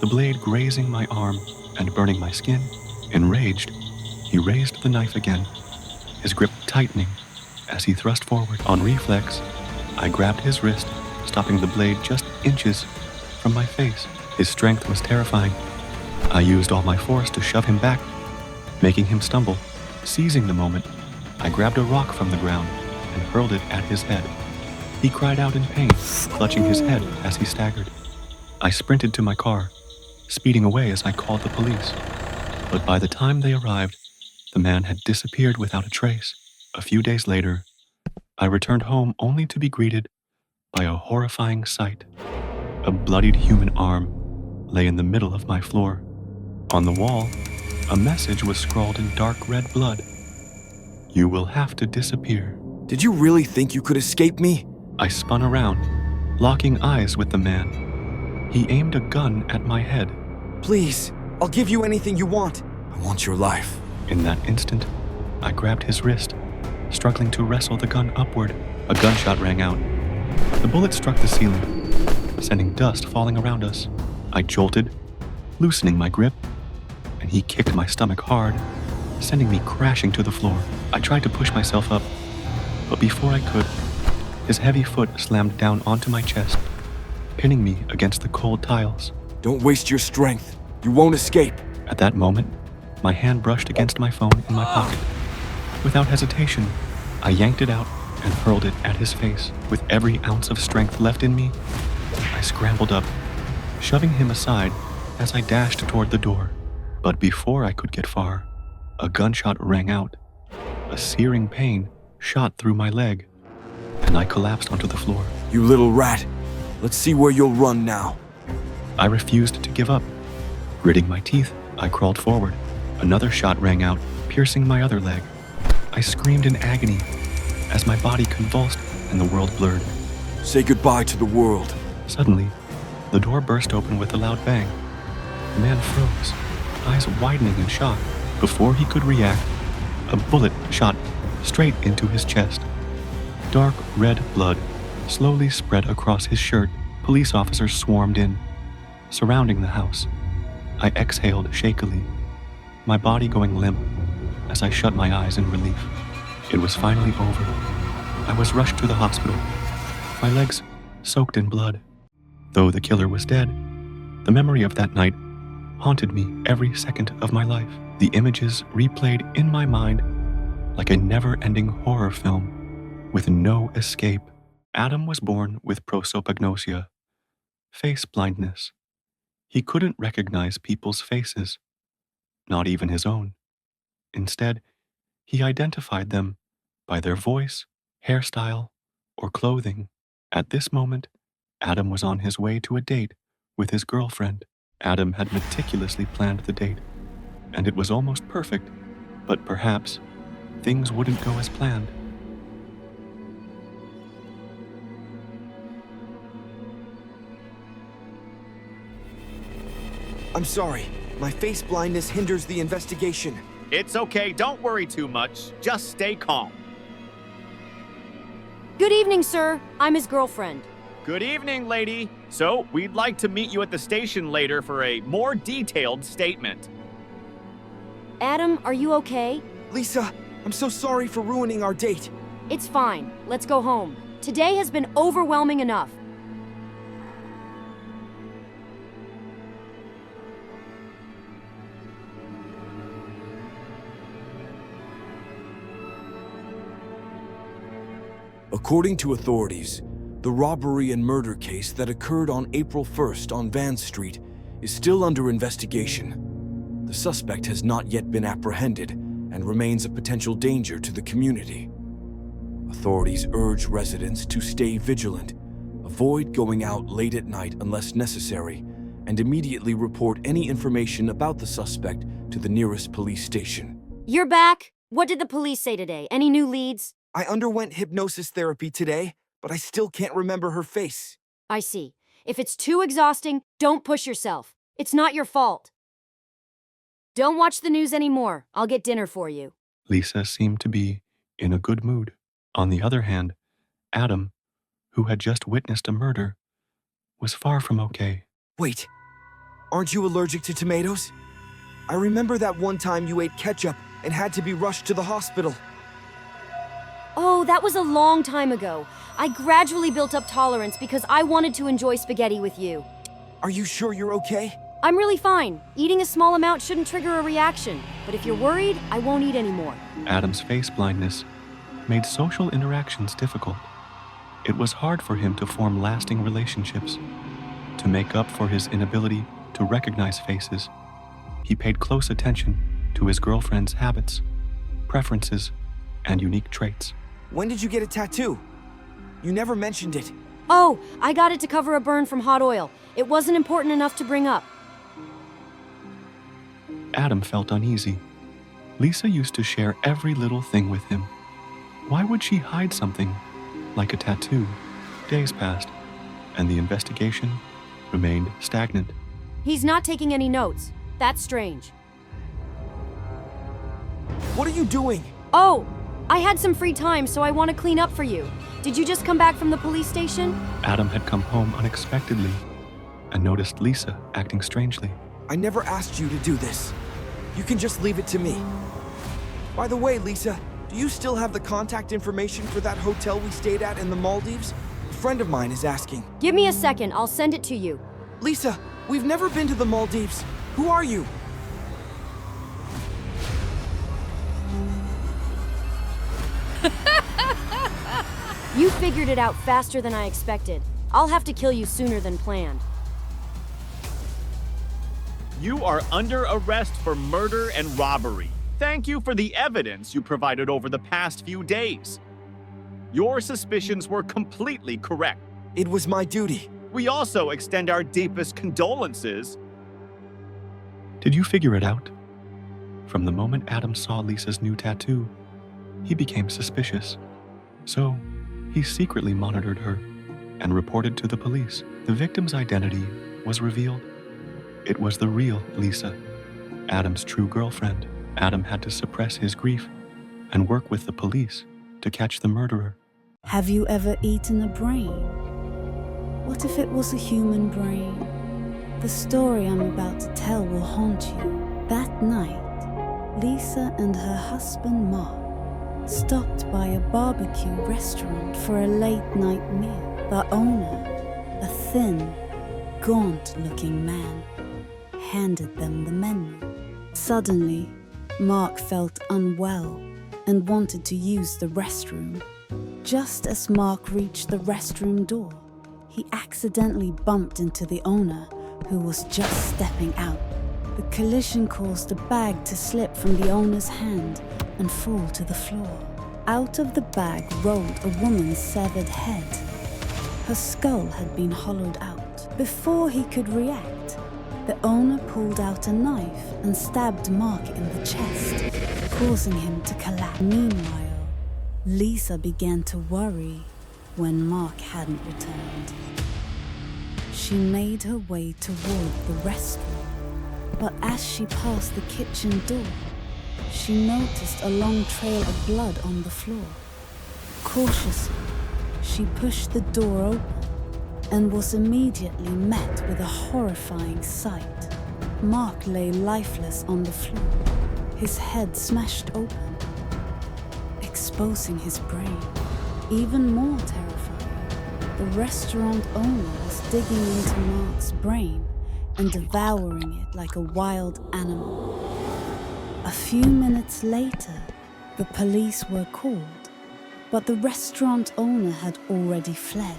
Speaker 1: the blade grazing my arm and burning my skin. Enraged, he raised the knife again, his grip tightening as he thrust forward. On reflex, I grabbed his wrist, stopping the blade just inches from my face. His strength was terrifying. I used all my force to shove him back, making him stumble. Seizing the moment, I grabbed a rock from the ground and hurled it at his head. He cried out in pain, clutching his head as he staggered. I sprinted to my car, speeding away as I called the police. But by the time they arrived, the man had disappeared without a trace. A few days later, I returned home only to be greeted by a horrifying sight. A bloodied human arm lay in the middle of my floor. On the wall, a message was scrawled in dark red blood. You will have to disappear.
Speaker 6: Did you really think you could escape me?
Speaker 1: I spun around, locking eyes with the man. He aimed a gun at my head.
Speaker 6: Please, I'll give you anything you want. I want your life.
Speaker 1: In that instant, I grabbed his wrist, struggling to wrestle the gun upward. A gunshot rang out. The bullet struck the ceiling, sending dust falling around us. I jolted, loosening my grip, and and he kicked my stomach hard, sending me crashing to the floor. I tried to push myself up, but before I could, his heavy foot slammed down onto my chest, pinning me against the cold tiles.
Speaker 6: Don't waste your strength. You won't escape.
Speaker 1: At that moment, my hand brushed against my phone in my pocket. Without hesitation, I yanked it out and hurled it at his face. With every ounce of strength left in me, I scrambled up, shoving him aside as I dashed toward the door. But before I could get far, a gunshot rang out. A searing pain shot through my leg, and I collapsed onto the floor.
Speaker 6: You little rat. Let's see where you'll run now.
Speaker 1: I refused to give up. Gritting my teeth, I crawled forward. Another shot rang out, piercing my other leg. I screamed in agony as my body convulsed and the world blurred.
Speaker 6: Say goodbye to the world.
Speaker 1: Suddenly, the door burst open with a loud bang. The man froze, eyes widening in shock. Before he could react, a bullet shot straight into his chest. Dark red blood slowly spread across his shirt. Police officers swarmed in, surrounding the house. I exhaled shakily, my body going limp as I shut my eyes in relief. It was finally over. I was rushed to the hospital, my legs soaked in blood. Though the killer was dead, the memory of that night haunted me every second of my life. The images replayed in my mind like a never-ending horror film with no escape. Adam was born with prosopagnosia, face blindness. He couldn't recognize people's faces, not even his own. Instead, he identified them by their voice, hairstyle, or clothing. At this moment, Adam was on his way to a date with his girlfriend. Adam had meticulously planned the date, and it was almost perfect, but perhaps things wouldn't go as planned.
Speaker 6: I'm sorry. My face blindness hinders the investigation.
Speaker 14: It's okay, don't worry too much. Just stay calm.
Speaker 3: Good evening, sir. I'm his girlfriend.
Speaker 14: Good evening, lady. So, we'd like to meet you at the station later for a more detailed statement.
Speaker 3: Adam, are you okay?
Speaker 6: Lisa, I'm so sorry for ruining our date.
Speaker 3: It's fine. Let's go home. Today has been overwhelming enough.
Speaker 6: According to authorities, the robbery and murder case that occurred on April 1st on Van Street is still under investigation. The suspect has not yet been apprehended and remains a potential danger to the community. Authorities urge residents to stay vigilant, avoid going out late at night unless necessary, and immediately report any information about the suspect to the nearest police station.
Speaker 3: You're back? What did the police say today? Any new leads?
Speaker 6: I underwent hypnosis therapy today, but I still can't remember her face.
Speaker 3: I see. If it's too exhausting, don't push yourself. It's not your fault. Don't watch the news anymore. I'll get dinner for you.
Speaker 1: Lisa seemed to be in a good mood. On the other hand, Adam, who had just witnessed a murder, was far from okay.
Speaker 6: Wait, aren't you allergic to tomatoes? I remember that one time you ate ketchup and had to be rushed to the hospital.
Speaker 3: Oh, that was a long time ago. I gradually built up tolerance because I wanted to enjoy spaghetti with you.
Speaker 6: Are you sure you're okay?
Speaker 3: I'm really fine. Eating a small amount shouldn't trigger a reaction. But if you're worried, I won't eat anymore.
Speaker 1: Adam's face blindness made social interactions difficult. It was hard for him to form lasting relationships. To make up for his inability to recognize faces, he paid close attention to his girlfriend's habits, preferences, and unique traits.
Speaker 6: When did you get a tattoo? You never mentioned it.
Speaker 3: Oh, I got it to cover a burn from hot oil. It wasn't important enough to bring up.
Speaker 1: Adam felt uneasy. Lisa used to share every little thing with him. Why would she hide something like a tattoo? Days passed, and the investigation remained stagnant.
Speaker 3: He's not taking any notes. That's strange.
Speaker 6: What are you doing?
Speaker 3: Oh, I had some free time, so I want to clean up for you. Did you just come back from the police station?
Speaker 1: Adam had come home unexpectedly and noticed Lisa acting strangely.
Speaker 6: I never asked you to do this. You can just leave it to me. By the way, Lisa, do you still have the contact information for that hotel we stayed at in the Maldives? A friend of mine is asking.
Speaker 3: Give me a second, I'll send it to you.
Speaker 6: Lisa, we've never been to the Maldives. Who are you?
Speaker 3: You figured it out faster than I expected. I'll have to kill you sooner than planned.
Speaker 14: You are under arrest for murder and robbery. Thank you for the evidence you provided over the past few days. Your suspicions were completely correct.
Speaker 6: It was my duty.
Speaker 14: We also extend our deepest condolences.
Speaker 1: Did you figure it out? From the moment Adam saw Lisa's new tattoo, he became suspicious. So, he secretly monitored her and reported to the police. The victim's identity was revealed. It was the real Lisa, Adam's true girlfriend. Adam had to suppress his grief and work with the police to catch the murderer.
Speaker 8: Have you ever eaten a brain? What if it was a human brain? The story I'm about to tell will haunt you. That night, Lisa and her husband Mark stopped by a barbecue restaurant for a late-night meal. The owner, a thin, gaunt-looking man, handed them the menu. Suddenly, Mark felt unwell and wanted to use the restroom. Just as Mark reached the restroom door, he accidentally bumped into the owner, who was just stepping out. The collision caused a bag to slip from the owner's hand and fall to the floor. Out of the bag rolled a woman's severed head. Her skull had been hollowed out. Before he could react, the owner pulled out a knife and stabbed Mark in the chest, causing him to collapse. Meanwhile, Lisa began to worry when Mark hadn't returned. She made her way toward the restaurant, but as she passed the kitchen door, she noticed a long trail of blood on the floor. Cautiously, she pushed the door open and was immediately met with a horrifying sight. Mark lay lifeless on the floor, his head smashed open, exposing his brain. Even more terrifying, the restaurant owner was digging into Mark's brain and devouring it like a wild animal. A few minutes later, the police were called, but the restaurant owner had already fled.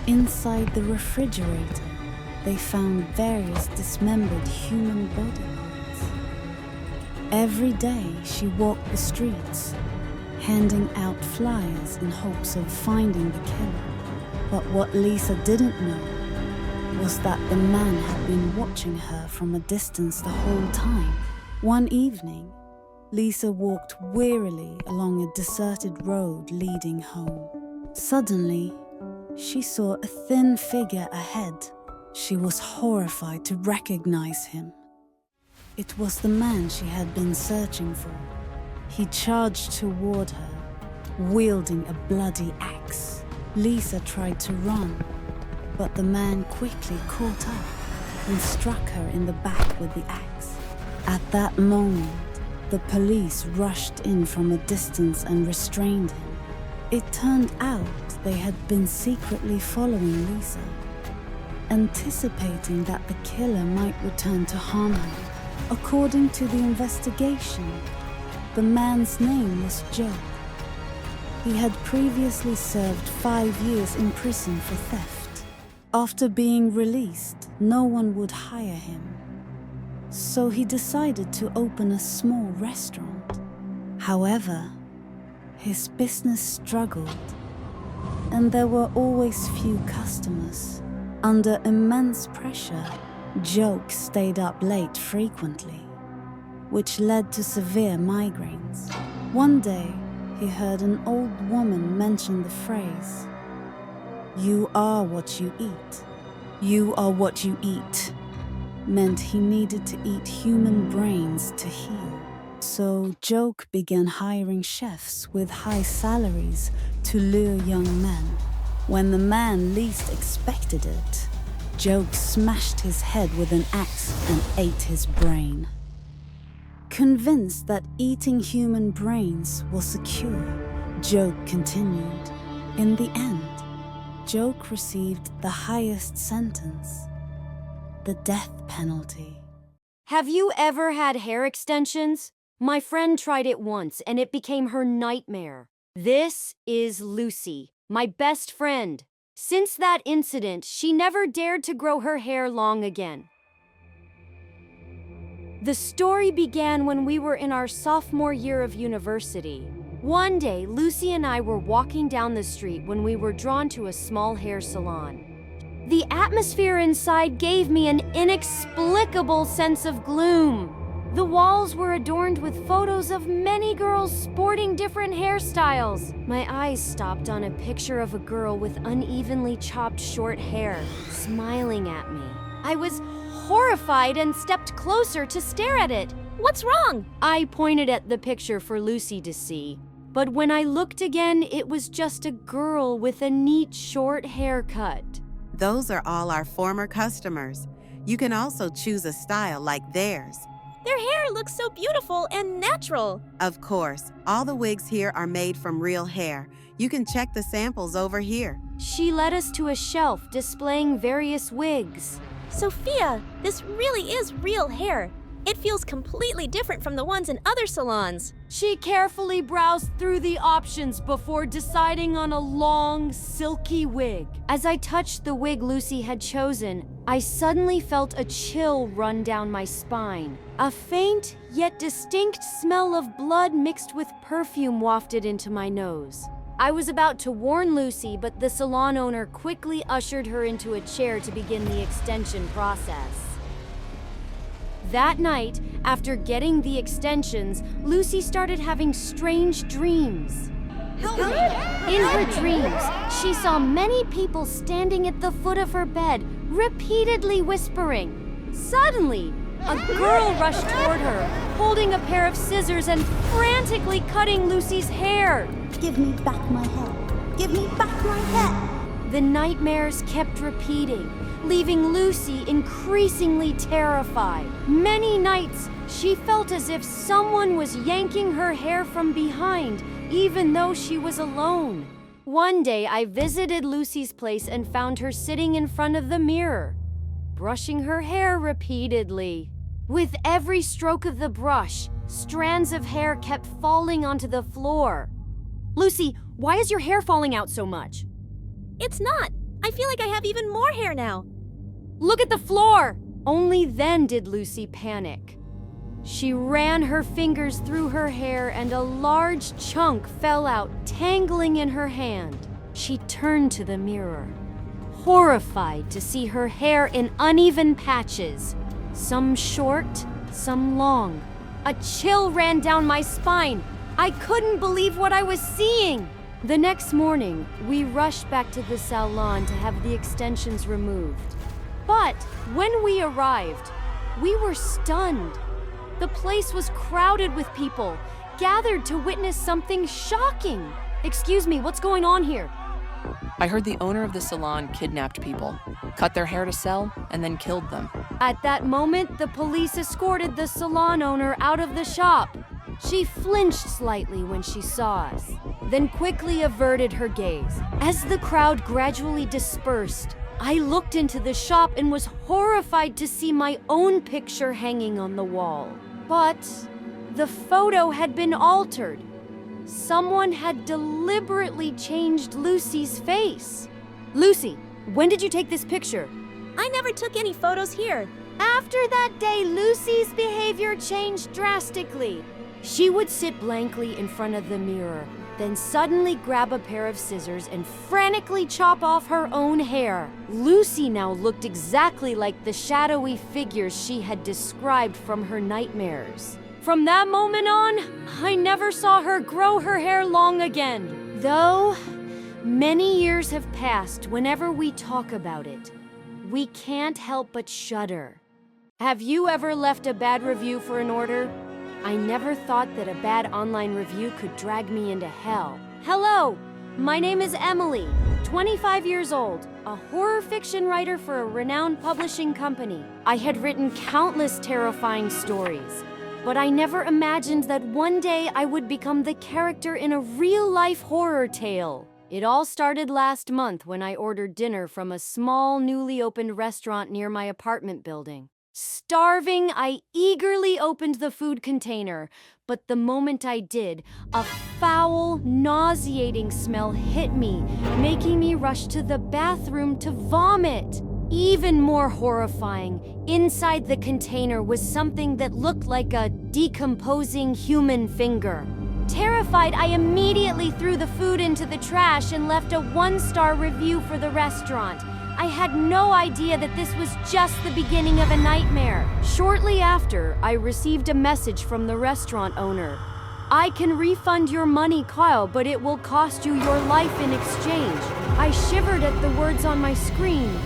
Speaker 8: Inside the refrigerator, they found various dismembered human body parts. Every day, she walked the streets, handing out flyers in hopes of finding the killer. But what Lisa didn't know was that the man had been watching her from a distance the whole time. One evening, Lisa walked wearily along a deserted road leading home. Suddenly, she saw a thin figure ahead. She was horrified to recognize him. It was the man she had been searching for. He charged toward her, wielding a bloody axe. Lisa tried to run, but the man quickly caught up and struck her in the back with the axe. At that moment, the police rushed in from a distance and restrained him. It turned out they had been secretly following Lisa, anticipating that the killer might return to harm her. According to the investigation, the man's name was Joe. He had previously served 5 years in prison for theft. After being released, no one would hire him. So he decided to open a small restaurant. However, his business struggled, and there were always few customers. Under immense pressure, Joe stayed up late frequently, which led to severe migraines. One day, he heard an old woman mention the phrase, "You are what you eat. You are what you eat," meant he needed to eat human brains to heal. So Joke began hiring chefs with high salaries to lure young men. When the man least expected it, Joke smashed his head with an axe and ate his brain. Convinced that eating human brains was secure, Joke continued. In the end, Joke received the highest sentence, the death penalty.
Speaker 3: Have you ever had hair extensions? My friend tried it once and it became her nightmare. This is Lucy, my best friend. Since that incident, she never dared to grow her hair long again. The story began when we were in our sophomore year of university. One day, Lucy and I were walking down the street when we were drawn to a small hair salon. The atmosphere inside gave me an inexplicable sense of gloom. The walls were adorned with photos of many girls sporting different hairstyles. My eyes stopped on a picture of a girl with unevenly chopped short hair, smiling at me. I was horrified and stepped closer to stare at it.
Speaker 15: What's wrong?
Speaker 3: I pointed at the picture for Lucy to see. But when I looked again, it was just a girl with a neat short haircut.
Speaker 7: Those are all our former customers. You can also choose a style like theirs.
Speaker 15: Their hair looks so beautiful and natural.
Speaker 7: Of course, all the wigs here are made from real hair. You can check the samples over here.
Speaker 3: She led us to a shelf displaying various wigs.
Speaker 15: Sophia, this really is real hair. It feels completely different from the ones in other salons.
Speaker 3: She carefully browsed through the options before deciding on a long, silky wig. As I touched the wig Lucy had chosen, I suddenly felt a chill run down my spine. A faint yet distinct smell of blood mixed with perfume wafted into my nose. I was about to warn Lucy, but the salon owner quickly ushered her into a chair to begin the extension process. That night, after getting the extensions, Lucy started having strange dreams. In her dreams, she saw many people standing at the foot of her bed, repeatedly whispering. Suddenly, a girl rushed toward her, holding a pair of scissors and frantically cutting Lucy's hair.
Speaker 8: Give me back my hair. Give me back my hair.
Speaker 3: The nightmares kept repeating, leaving Lucy increasingly terrified. Many nights, she felt as if someone was yanking her hair from behind, even though she was alone. One day, I visited Lucy's place and found her sitting in front of the mirror, brushing her hair repeatedly. With every stroke of the brush, strands of hair kept falling onto the floor.
Speaker 15: Lucy, why is your hair falling out so much? It's not. I feel like I have even more hair now.
Speaker 3: Look at the floor! Only then did Lucy panic. She ran her fingers through her hair and a large chunk fell out, tangling in her hand. She turned to the mirror, horrified to see her hair in uneven patches, some short, some long. A chill ran down my spine. I couldn't believe what I was seeing. The next morning, we rushed back to the salon to have the extensions removed. But when we arrived, we were stunned. The place was crowded with people, gathered to witness something shocking. Excuse me, what's going on here?
Speaker 9: I heard the owner of the salon kidnapped people, cut their hair to sell, and then killed them.
Speaker 3: At that moment, the police escorted the salon owner out of the shop. She flinched slightly when she saw us, then quickly averted her gaze. As the crowd gradually dispersed, I looked into the shop and was horrified to see my own picture hanging on the wall. But the photo had been altered. Someone had deliberately changed Lucy's face. Lucy, when did you take this picture?
Speaker 15: I never took any photos here.
Speaker 3: After that day, Lucy's behavior changed drastically. She would sit blankly in front of the mirror, then suddenly grab a pair of scissors and frantically chop off her own hair. Lucy now looked exactly like the shadowy figures she had described from her nightmares. From that moment on, I never saw her grow her hair long again. Though many years have passed, whenever we talk about it, we can't help but shudder. Have you ever left a bad review for an order? I never thought that a bad online review could drag me into hell. Hello, my name is Emily, 25 years old, a horror fiction writer for a renowned publishing company. I had written countless terrifying stories, but I never imagined that one day I would become the character in a real-life horror tale. It all started last month when I ordered dinner from a small, newly opened restaurant near my apartment building. Starving, I eagerly opened the food container, but the moment I did, a foul, nauseating smell hit me, making me rush to the bathroom to vomit. Even more horrifying, inside the container was something that looked like a decomposing human finger. Terrified, I immediately threw the food into the trash and left a 1-star review for the restaurant. I had no idea that this was just the beginning of a nightmare. Shortly after, I received a message from the restaurant owner. "I can refund your money, Kyle, but it will cost you your life in exchange." I shivered at the words on my screen.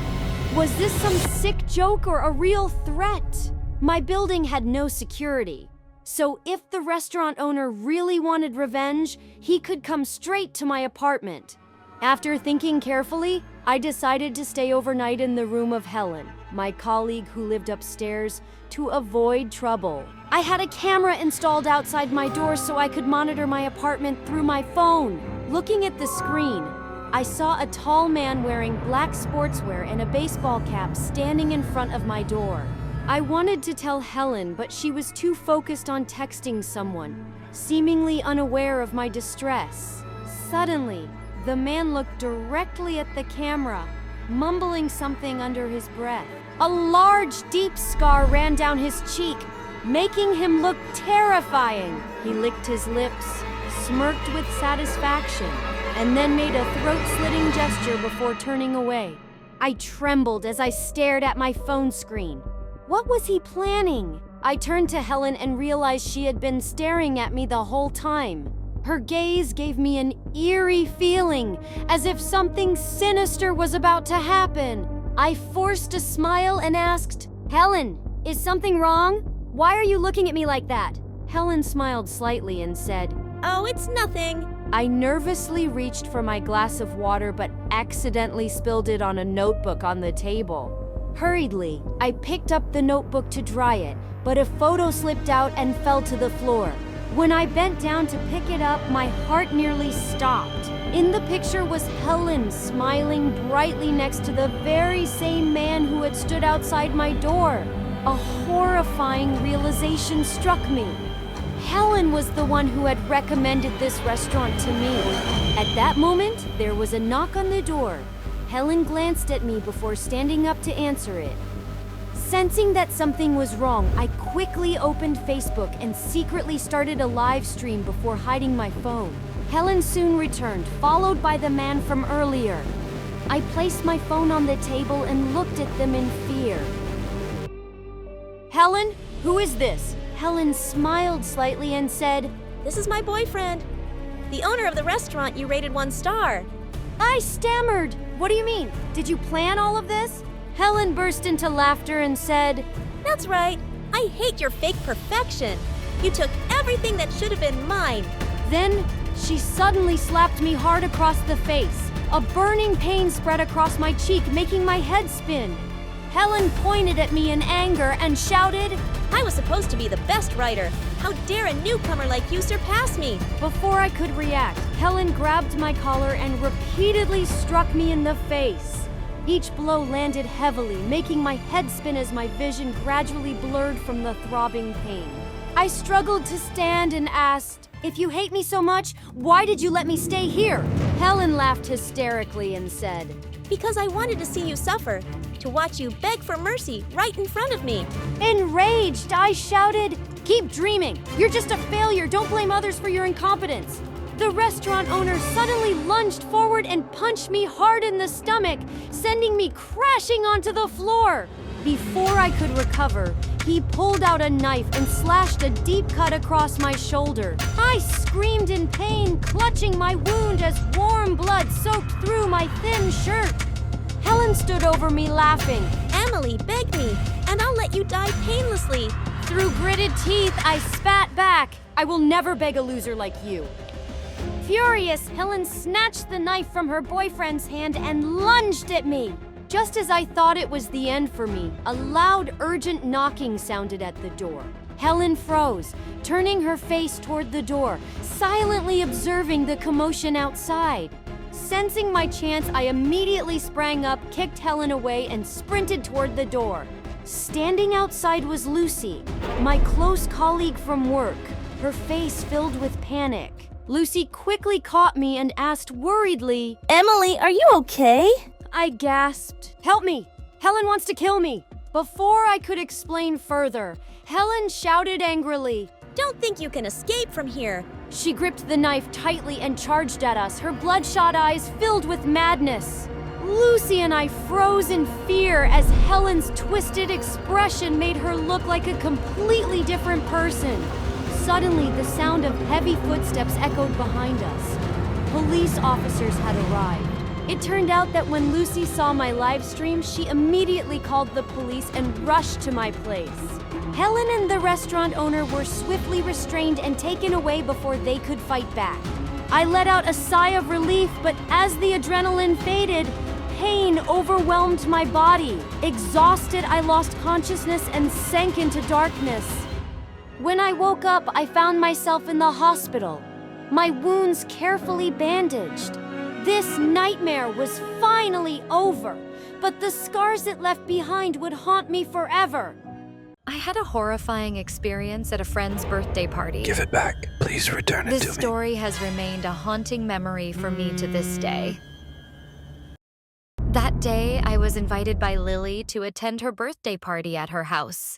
Speaker 3: Was this some sick joke or a real threat? My building had no security, so if the restaurant owner really wanted revenge, he could come straight to my apartment. After thinking carefully, I decided to stay overnight in the room of Helen, my colleague who lived upstairs, to avoid trouble. I had a camera installed outside my door so I could monitor my apartment through my phone. Looking at the screen, I saw a tall man wearing black sportswear and a baseball cap standing in front of my door. I wanted to tell Helen, but she was too focused on texting someone, seemingly unaware of my distress. Suddenly, the man looked directly at the camera, mumbling something under his breath. A large, deep scar ran down his cheek, making him look terrifying. He licked his lips, smirked with satisfaction, and then made a throat-slitting gesture before turning away. I trembled as I stared at my phone screen. What was he planning? I turned to Helen and realized she had been staring at me the whole time. Her gaze gave me an eerie feeling, as if something sinister was about to happen. I forced a smile and asked, "Helen, is something wrong? Why are you looking at me like that?" Helen smiled slightly and said,
Speaker 15: "Oh, it's nothing."
Speaker 3: I nervously reached for my glass of water but accidentally spilled it on a notebook on the table. Hurriedly, I picked up the notebook to dry it, but a photo slipped out and fell to the floor. When I bent down to pick it up, my heart nearly stopped. In the picture was Helen smiling brightly next to the very same man who had stood outside my door. A horrifying realization struck me. Helen was the one who had recommended this restaurant to me. At that moment, there was a knock on the door. Helen glanced at me before standing up to answer it. Sensing that something was wrong, I quickly opened Facebook and secretly started a live stream before hiding my phone. Helen soon returned, followed by the man from earlier. I placed my phone on the table and looked at them in fear. "Helen, who is this?" Helen smiled slightly and said,
Speaker 15: "This is my boyfriend, the owner of the restaurant you rated 1 star.
Speaker 3: I stammered. "What do you mean? Did you plan all of this?" Helen burst into laughter and said,
Speaker 15: "That's right. I hate your fake perfection. You took everything that should have been mine."
Speaker 3: Then she suddenly slapped me hard across the face. A burning pain spread across my cheek, making my head spin. Helen pointed at me in anger and shouted,
Speaker 15: "I was supposed to be the best writer. How dare a newcomer like you surpass me?"
Speaker 3: Before I could react, Helen grabbed my collar and repeatedly struck me in the face. Each blow landed heavily, making my head spin as my vision gradually blurred from the throbbing pain. I struggled to stand and asked, "If you hate me so much, why did you let me stay here?" Helen laughed hysterically and said,
Speaker 15: "Because I wanted to see you suffer, to watch you beg for mercy right in front of me."
Speaker 3: Enraged, I shouted, "Keep dreaming! You're just a failure! Don't blame others for your incompetence!" The restaurant owner suddenly lunged forward and punched me hard in the stomach, sending me crashing onto the floor. Before I could recover, he pulled out a knife and slashed a deep cut across my shoulder. I screamed in pain, clutching my wound as warm blood soaked through my thin shirt. Helen stood over me laughing.
Speaker 15: "Emily, beg me, and I'll let you die painlessly."
Speaker 3: Through gritted teeth, I spat back, "I will never beg a loser like you." Furious, Helen snatched the knife from her boyfriend's hand and lunged at me. Just as I thought it was the end for me, a loud, urgent knocking sounded at the door. Helen froze, turning her face toward the door, silently observing the commotion outside. Sensing my chance, I immediately sprang up, kicked Helen away, and sprinted toward the door. Standing outside was Lucy, my close colleague from work, her face filled with panic. Lucy quickly caught me and asked worriedly,
Speaker 15: Emily, are you okay?
Speaker 3: I gasped, "Help me! Helen wants to kill me!" Before I could explain further, Helen shouted angrily,
Speaker 15: Don't think you can escape from here.
Speaker 3: She gripped the knife tightly and charged at us, her bloodshot eyes filled with madness. Lucy and I froze in fear as Helen's twisted expression made her look like a completely different person. Suddenly, the sound of heavy footsteps echoed behind us. Police officers had arrived. It turned out that when Lucy saw my live stream, she immediately called the police and rushed to my place. Helen and the restaurant owner were swiftly restrained and taken away before they could fight back. I let out a sigh of relief, but as the adrenaline faded, pain overwhelmed my body. Exhausted, I lost consciousness and sank into darkness. When I woke up, I found myself in the hospital, my wounds carefully bandaged. This nightmare was finally over, but the scars it left behind would haunt me forever.
Speaker 16: I had a horrifying experience at a friend's birthday party.
Speaker 6: Give it back. Please return it to me.
Speaker 16: This story has remained a haunting memory for me to this day. That day, I was invited by Lily to attend her birthday party at her house.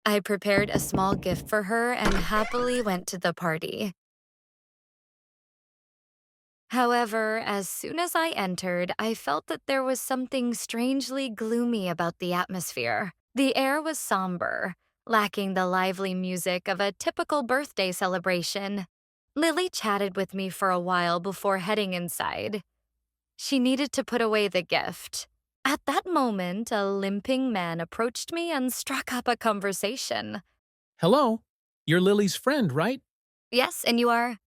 Speaker 16: I prepared a small gift for her and happily went to the party. However, as soon as I entered, I felt that there was something strangely gloomy about the atmosphere. The air was somber, lacking the lively music of a typical birthday celebration. Lily chatted with me for a while before heading inside. She needed to put away the gift. At that moment, a limping man approached me and struck up a conversation.
Speaker 17: Hello, you're Lily's friend, right?
Speaker 16: Yes, and you are?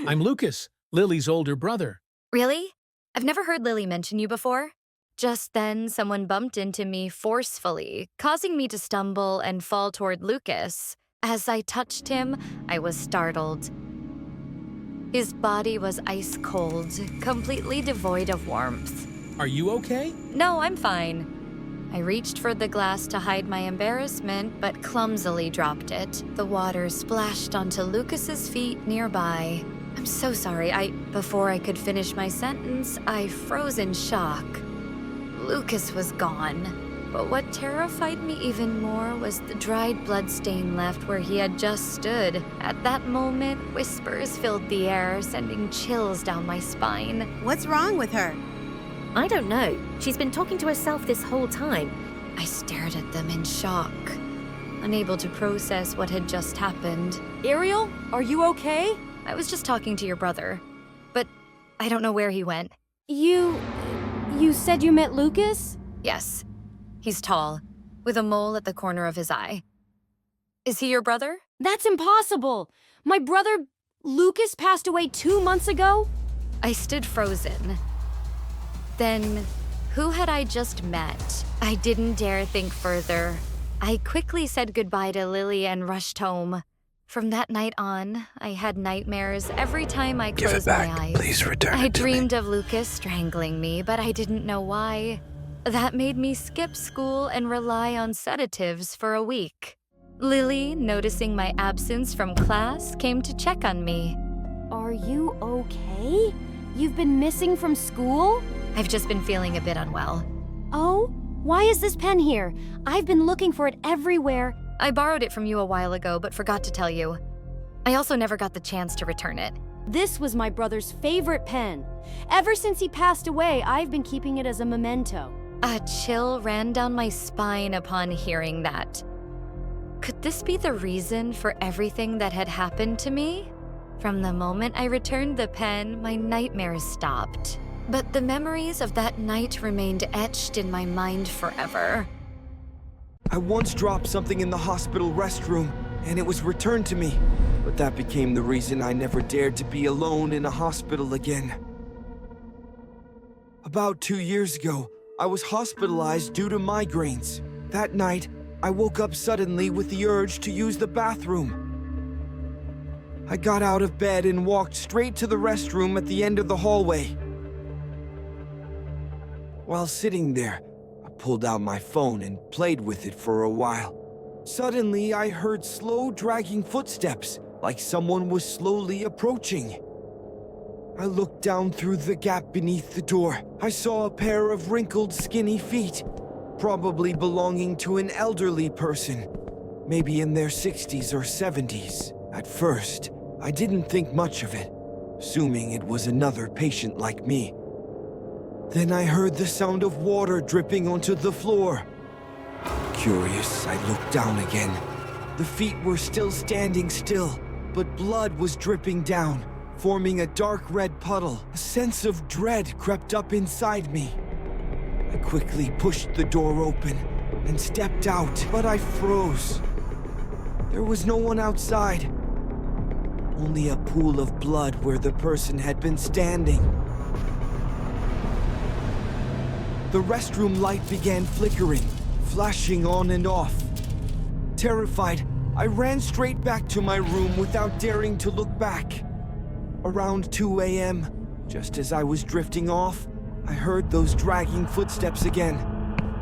Speaker 17: I'm Lucas, Lily's older brother.
Speaker 16: Really? I've never heard Lily mention you before. Just then, someone bumped into me forcefully, causing me to stumble and fall toward Lucas. As I touched him, I was startled. His body was ice cold, completely devoid of warmth.
Speaker 17: Are you okay?
Speaker 16: No, I'm fine. I reached for the glass to hide my embarrassment, but clumsily dropped it. The water splashed onto Lucas's feet nearby. I'm so sorry. Before I could finish my sentence, I froze in shock. Lucas was gone, but what terrified me even more was the dried bloodstain left where he had just stood. At that moment, whispers filled the air, sending chills down my spine.
Speaker 7: What's wrong with her?
Speaker 15: I don't know. She's been talking to herself this whole time.
Speaker 16: I stared at them in shock, unable to process what had just happened.
Speaker 3: Ariel, are you okay?
Speaker 16: I was just talking to your brother, but I don't know where he went.
Speaker 3: You said you met Lucas?
Speaker 16: Yes. He's tall, with a mole at the corner of his eye. Is he your brother?
Speaker 3: That's impossible! My brother, Lucas, passed away 2 months ago?
Speaker 16: I stood frozen. Then, who had I just met? I didn't dare think further. I quickly said goodbye to Lily and rushed home. From that night on, I had nightmares every time I closed my eyes.
Speaker 6: Please return
Speaker 16: I
Speaker 6: it to me.
Speaker 16: dreamed of Lucas strangling me, but I didn't know why. That made me skip school and rely on sedatives for a week. Lily, noticing my absence from class, came to check on me.
Speaker 3: Are you okay? You've been missing from school?
Speaker 16: I've just been feeling a bit unwell.
Speaker 3: Oh? Why is this pen here? I've been looking for it everywhere.
Speaker 16: I borrowed it from you a while ago, but forgot to tell you. I also never got the chance to return it.
Speaker 3: This was my brother's favorite pen. Ever since he passed away, I've been keeping it as a memento.
Speaker 16: A chill ran down my spine upon hearing that. Could this be the reason for everything that had happened to me? From the moment I returned the pen, my nightmares stopped. But the memories of that night remained etched in my mind forever.
Speaker 6: I once dropped something in the hospital restroom, and it was returned to me. But that became the reason I never dared to be alone in a hospital again. About 2 years ago, I was hospitalized due to migraines. That night, I woke up suddenly with the urge to use the bathroom. I got out of bed and walked straight to the restroom at the end of the hallway. While sitting there, I pulled out my phone and played with it for a while. Suddenly, I heard slow, dragging footsteps, like someone was slowly approaching. I looked down through the gap beneath the door. I saw a pair of wrinkled, skinny feet, probably belonging to an elderly person, maybe in their 60s or 70s. At first, I didn't think much of it, assuming it was another patient like me. Then I heard the sound of water dripping onto the floor. Curious, I looked down again. The feet were still standing still, but blood was dripping down, forming a dark red puddle. A sense of dread crept up inside me. I quickly pushed the door open and stepped out, but I froze. There was no one outside, only a pool of blood where the person had been standing. The restroom light began flickering, flashing on and off. Terrified, I ran straight back to my room without daring to look back. Around 2 a.m., just as I was drifting off, I heard those dragging footsteps again,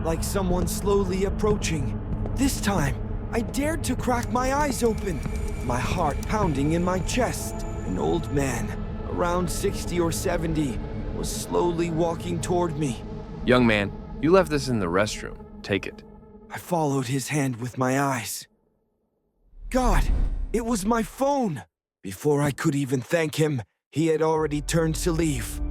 Speaker 6: like someone slowly approaching. This time, I dared to crack my eyes open, my heart pounding in my chest. An old man, around 60 or 70, was slowly walking toward me.
Speaker 18: Young man, you left this in the restroom. Take it.
Speaker 6: I followed his hand with my eyes. God, it was my phone! Before I could even thank him, he had already turned to leave.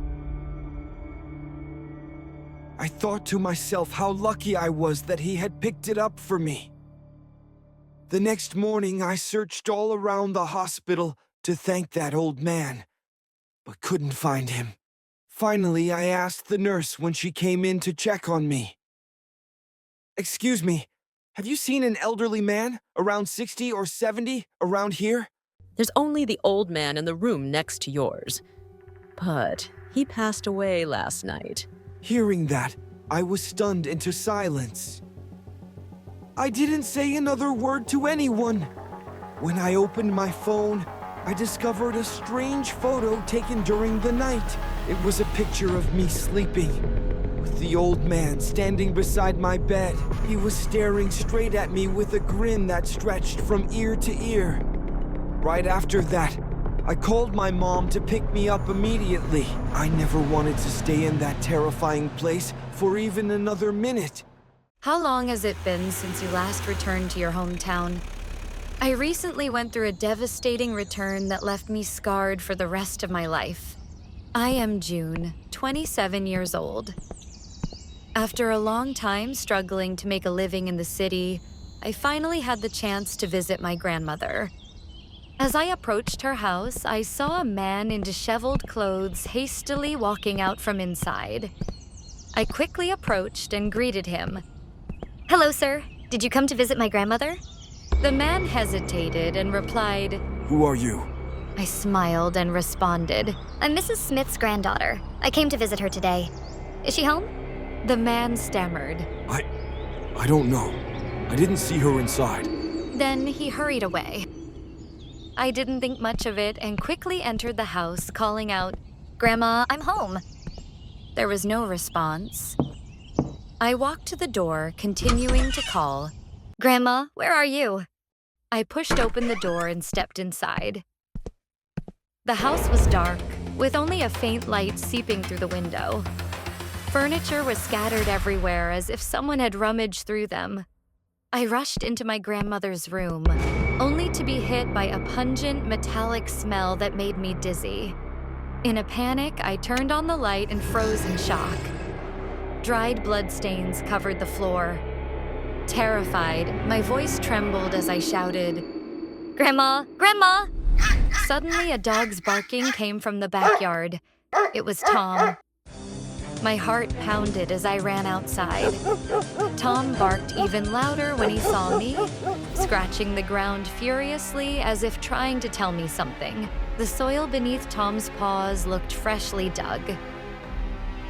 Speaker 6: I thought to myself how lucky I was that he had picked it up for me. The next morning, I searched all around the hospital to thank that old man, but couldn't find him. Finally, I asked the nurse when she came in to check on me. Excuse me, have you seen an elderly man, around 60 or 70, around here?
Speaker 5: There's only the old man in the room next to yours. But he passed away last night.
Speaker 6: Hearing that, I was stunned into silence. I didn't say another word to anyone. When I opened my phone, I discovered a strange photo taken during the night. It was a picture of me sleeping, with the old man standing beside my bed. He was staring straight at me with a grin that stretched from ear to ear. Right after that, I called my mom to pick me up immediately. I never wanted to stay in that terrifying place for even another minute.
Speaker 16: How long has it been since you last returned to your hometown? I recently went through a devastating return that left me scarred for the rest of my life. I am June, 27 years old. After a long time struggling to make a living in the city, I finally had the chance to visit my grandmother. As I approached her house, I saw a man in disheveled clothes hastily walking out from inside. I quickly approached and greeted him.
Speaker 15: Hello, sir. Did you come to visit my grandmother?
Speaker 16: The man hesitated and replied,
Speaker 6: Who are you?
Speaker 16: I smiled and responded,
Speaker 15: I'm Mrs. Smith's granddaughter. I came to visit her today. Is she home?
Speaker 16: The man stammered.
Speaker 6: I don't know. I didn't see her inside.
Speaker 16: Then he hurried away. I didn't think much of it and quickly entered the house, calling out, Grandma, I'm home. There was no response. I walked to the door, continuing to call,
Speaker 15: Grandma, where are you?
Speaker 16: I pushed open the door and stepped inside. The house was dark, with only a faint light seeping through the window. Furniture was scattered everywhere as if someone had rummaged through them. I rushed into my grandmother's room, only to be hit by a pungent metallic smell that made me dizzy. In a panic, I turned on the light and froze in shock. Dried bloodstains covered the floor. Terrified, my voice trembled as I shouted, Grandma! Grandma! Suddenly, a dog's barking came from the backyard. It was Tom. My heart pounded as I ran outside. Tom barked even louder when he saw me, scratching the ground furiously as if trying to tell me something. The soil beneath Tom's paws looked freshly dug.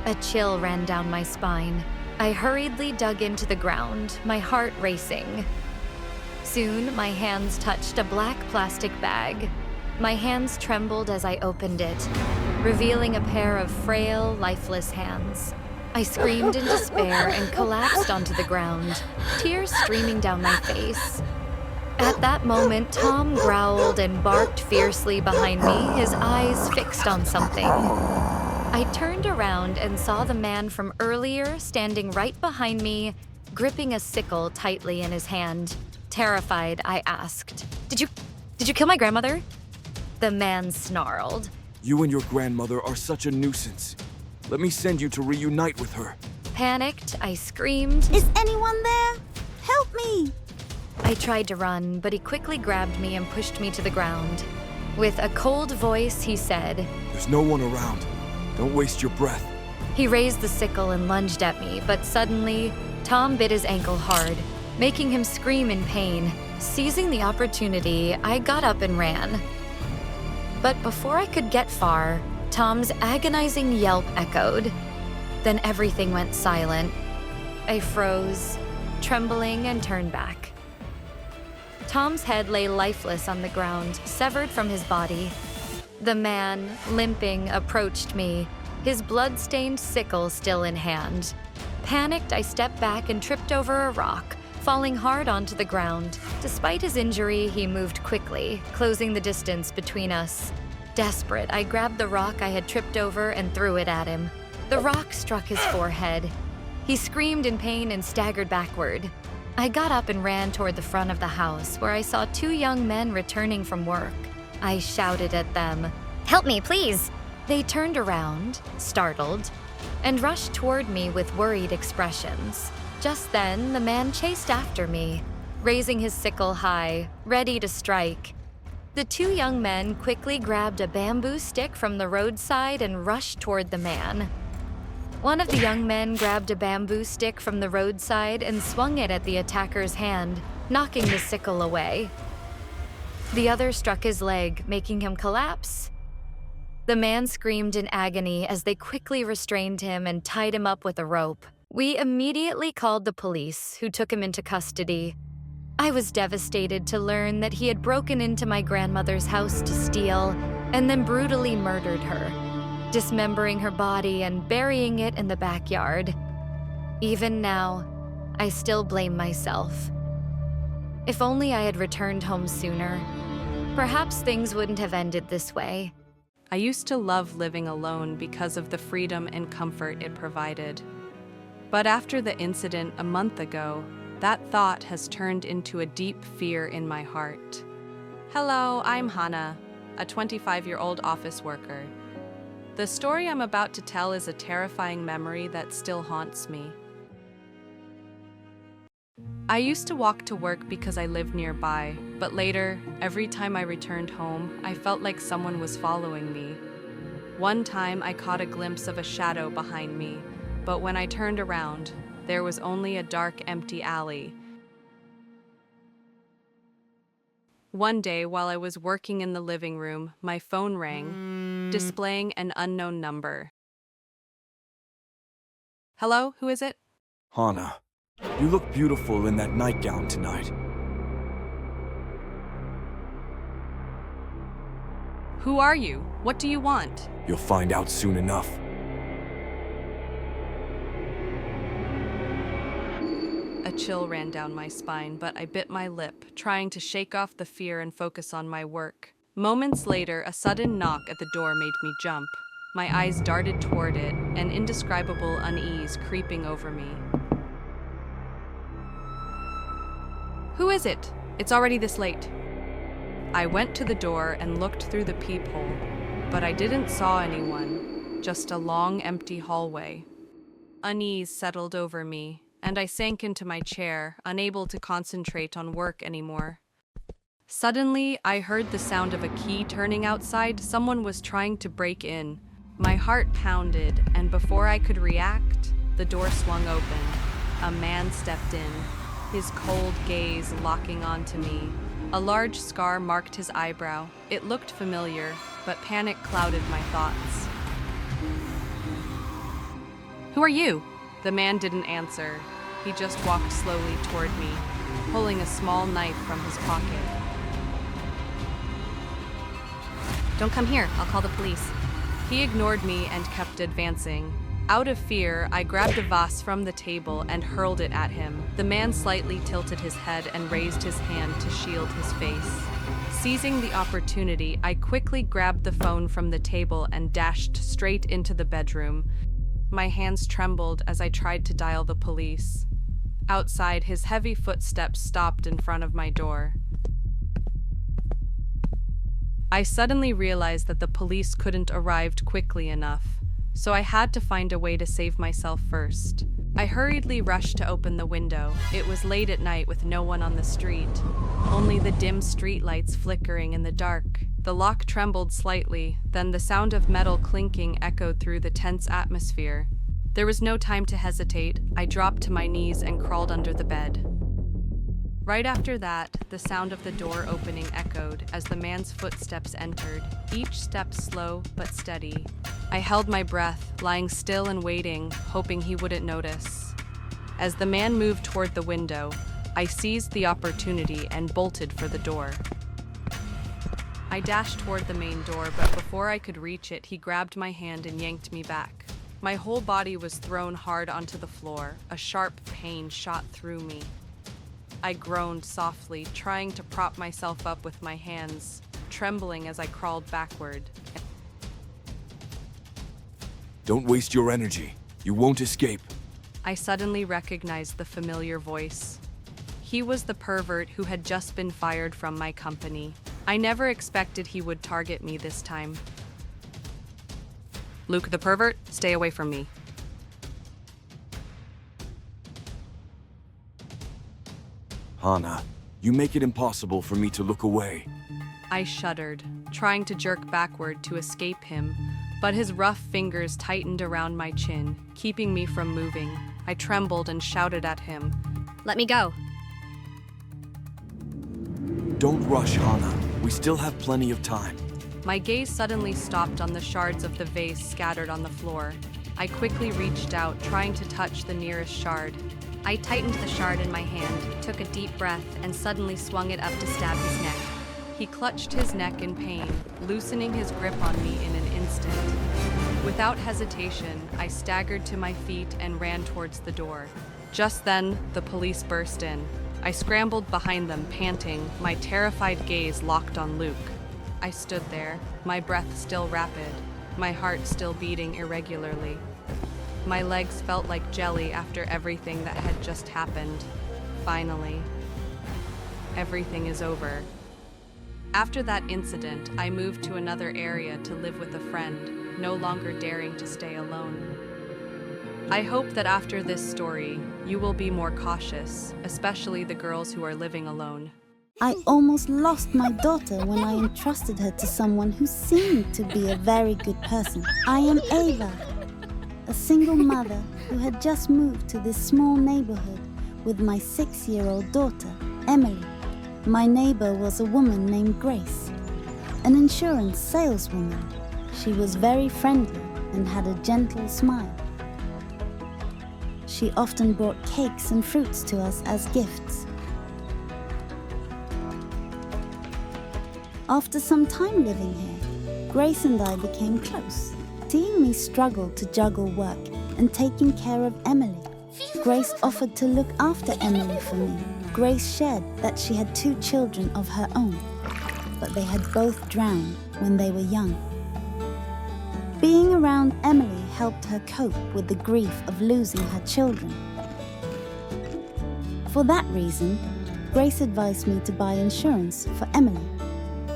Speaker 16: A chill ran down my spine. I hurriedly dug into the ground, my heart racing. Soon, my hands touched a black plastic bag. My hands trembled as I opened it, revealing a pair of frail, lifeless hands. I screamed in despair and collapsed onto the ground, tears streaming down my face. At that moment, Tom growled and barked fiercely behind me, his eyes fixed on something. I turned around and saw the man from earlier standing right behind me, gripping a sickle tightly in his hand. Terrified, I asked, Did you kill my grandmother?" The man snarled.
Speaker 6: You and your grandmother are such a nuisance. Let me send you to reunite with her.
Speaker 16: Panicked, I screamed,
Speaker 15: Is anyone there? Help me!
Speaker 16: I tried to run, but he quickly grabbed me and pushed me to the ground. With a cold voice, he said,
Speaker 6: There's no one around. Don't waste your breath.
Speaker 16: He raised the sickle and lunged at me, but suddenly, Tom bit his ankle hard, making him scream in pain. Seizing the opportunity, I got up and ran. But before I could get far, Tom's agonizing yelp echoed. Then everything went silent. I froze, trembling, and turned back. Tom's head lay lifeless on the ground, severed from his body. The man, limping, approached me, his blood-stained sickle still in hand. Panicked, I stepped back and tripped over a rock, falling hard onto the ground. Despite his injury, he moved quickly, closing the distance between us. Desperate, I grabbed the rock I had tripped over and threw it at him. The rock struck his forehead. He screamed in pain and staggered backward. I got up and ran toward the front of the house, where I saw two young men returning from work. I shouted at them,
Speaker 15: Help me, please!
Speaker 16: They turned around, startled, and rushed toward me with worried expressions. Just then, the man chased after me, raising his sickle high, ready to strike. The two young men quickly grabbed a bamboo stick from the roadside and rushed toward the man. One of the young men grabbed a bamboo stick from the roadside and swung it at the attacker's hand, knocking the sickle away. The other struck his leg, making him collapse. The man screamed in agony as they quickly restrained him and tied him up with a rope. We immediately called the police, who took him into custody. I was devastated to learn that he had broken into my grandmother's house to steal and then brutally murdered her, dismembering her body and burying it in the backyard. Even now, I still blame myself. If only I had returned home sooner, perhaps things wouldn't have ended this way.
Speaker 9: I used to love living alone because of the freedom and comfort it provided. But after the incident a month ago, that thought has turned into a deep fear in my heart. Hello, I'm Hannah, a 25-year-old office worker. The story I'm about to tell is a terrifying memory that still haunts me. I used to walk to work because I lived nearby, but later, every time I returned home, I felt like someone was following me. One time, I caught a glimpse of a shadow behind me, but when I turned around, there was only a dark, empty alley. One day, while I was working in the living room, my phone rang, displaying an unknown number. Hello, who is it?
Speaker 6: Hannah, you look beautiful in that nightgown tonight.
Speaker 9: Who are you? What do you want?
Speaker 6: You'll find out soon enough.
Speaker 9: A chill ran down my spine, but I bit my lip, trying to shake off the fear and focus on my work. Moments later, a sudden knock at the door made me jump. My eyes darted toward it, an indescribable unease creeping over me. Who is it? It's already this late. I went to the door and looked through the peephole, but I didn't saw anyone, just a long, empty hallway. Unease settled over me, and I sank into my chair, unable to concentrate on work anymore. Suddenly, I heard the sound of a key turning outside. Someone was trying to break in. My heart pounded, and before I could react, the door swung open. A man stepped in, his cold gaze locking onto me. A large scar marked his eyebrow. It looked familiar, but panic clouded my thoughts. Who are you? The man didn't answer. He just walked slowly toward me, pulling a small knife from his pocket.
Speaker 15: Don't come here, I'll call the police.
Speaker 9: He ignored me and kept advancing. Out of fear, I grabbed a vase from the table and hurled it at him. The man slightly tilted his head and raised his hand to shield his face. Seizing the opportunity, I quickly grabbed the phone from the table and dashed straight into the bedroom. My hands trembled as I tried to dial the police. Outside, his heavy footsteps stopped in front of my door. I suddenly realized that the police couldn't arrive quickly enough, so I had to find a way to save myself first. I hurriedly rushed to open the window. It was late at night with no one on the street, only the dim streetlights flickering in the dark. The lock trembled slightly, then the sound of metal clinking echoed through the tense atmosphere. There was no time to hesitate. I dropped to my knees and crawled under the bed. Right after that, the sound of the door opening echoed as the man's footsteps entered, each step slow but steady. I held my breath, lying still and waiting, hoping he wouldn't notice. As the man moved toward the window, I seized the opportunity and bolted for the door. I dashed toward the main door, but before I could reach it, he grabbed my hand and yanked me back. My whole body was thrown hard onto the floor. A sharp pain shot through me. I groaned softly, trying to prop myself up with my hands, trembling as I crawled backward.
Speaker 6: Don't waste your energy. You won't escape.
Speaker 9: I suddenly recognized the familiar voice. He was the pervert who had just been fired from my company. I never expected he would target me this time. Luke the pervert, stay away from me.
Speaker 6: Hannah, you make it impossible for me to look away.
Speaker 9: I shuddered, trying to jerk backward to escape him, but his rough fingers tightened around my chin, keeping me from moving. I trembled and shouted at him.
Speaker 15: Let me go.
Speaker 6: Don't rush, Hannah. We still have plenty of time.
Speaker 9: My gaze suddenly stopped on the shards of the vase scattered on the floor. I quickly reached out, trying to touch the nearest shard.
Speaker 15: I tightened the shard in my hand, took a deep breath, and suddenly swung it up to stab his neck.
Speaker 9: He clutched his neck in pain, loosening his grip on me in an instant. Without hesitation, I staggered to my feet and ran towards the door. Just then, the police burst in. I scrambled behind them, panting, my terrified gaze locked on Luke. I stood there, my breath still rapid, my heart still beating irregularly. My legs felt like jelly after everything that had just happened. Finally, everything is over. After that incident, I moved to another area to live with a friend, no longer daring to stay alone. I hope that after this story, you will be more cautious, especially the girls who are living alone.
Speaker 8: I almost lost my daughter when I entrusted her to someone who seemed to be a very good person. I am Ava, a single mother who had just moved to this small neighborhood with my 6-year-old daughter, Emily. My neighbor was a woman named Grace, an insurance saleswoman. She was very friendly and had a gentle smile. She often brought cakes and fruits to us as gifts. After some time living here, Grace and I became close. Seeing me struggle to juggle work and taking care of Emily, Grace offered to look after Emily for me. Grace shared that she had 2 children of her own, but they had both drowned when they were young. Being around Emily helped her cope with the grief of losing her children. For that reason, Grace advised me to buy insurance for Emily,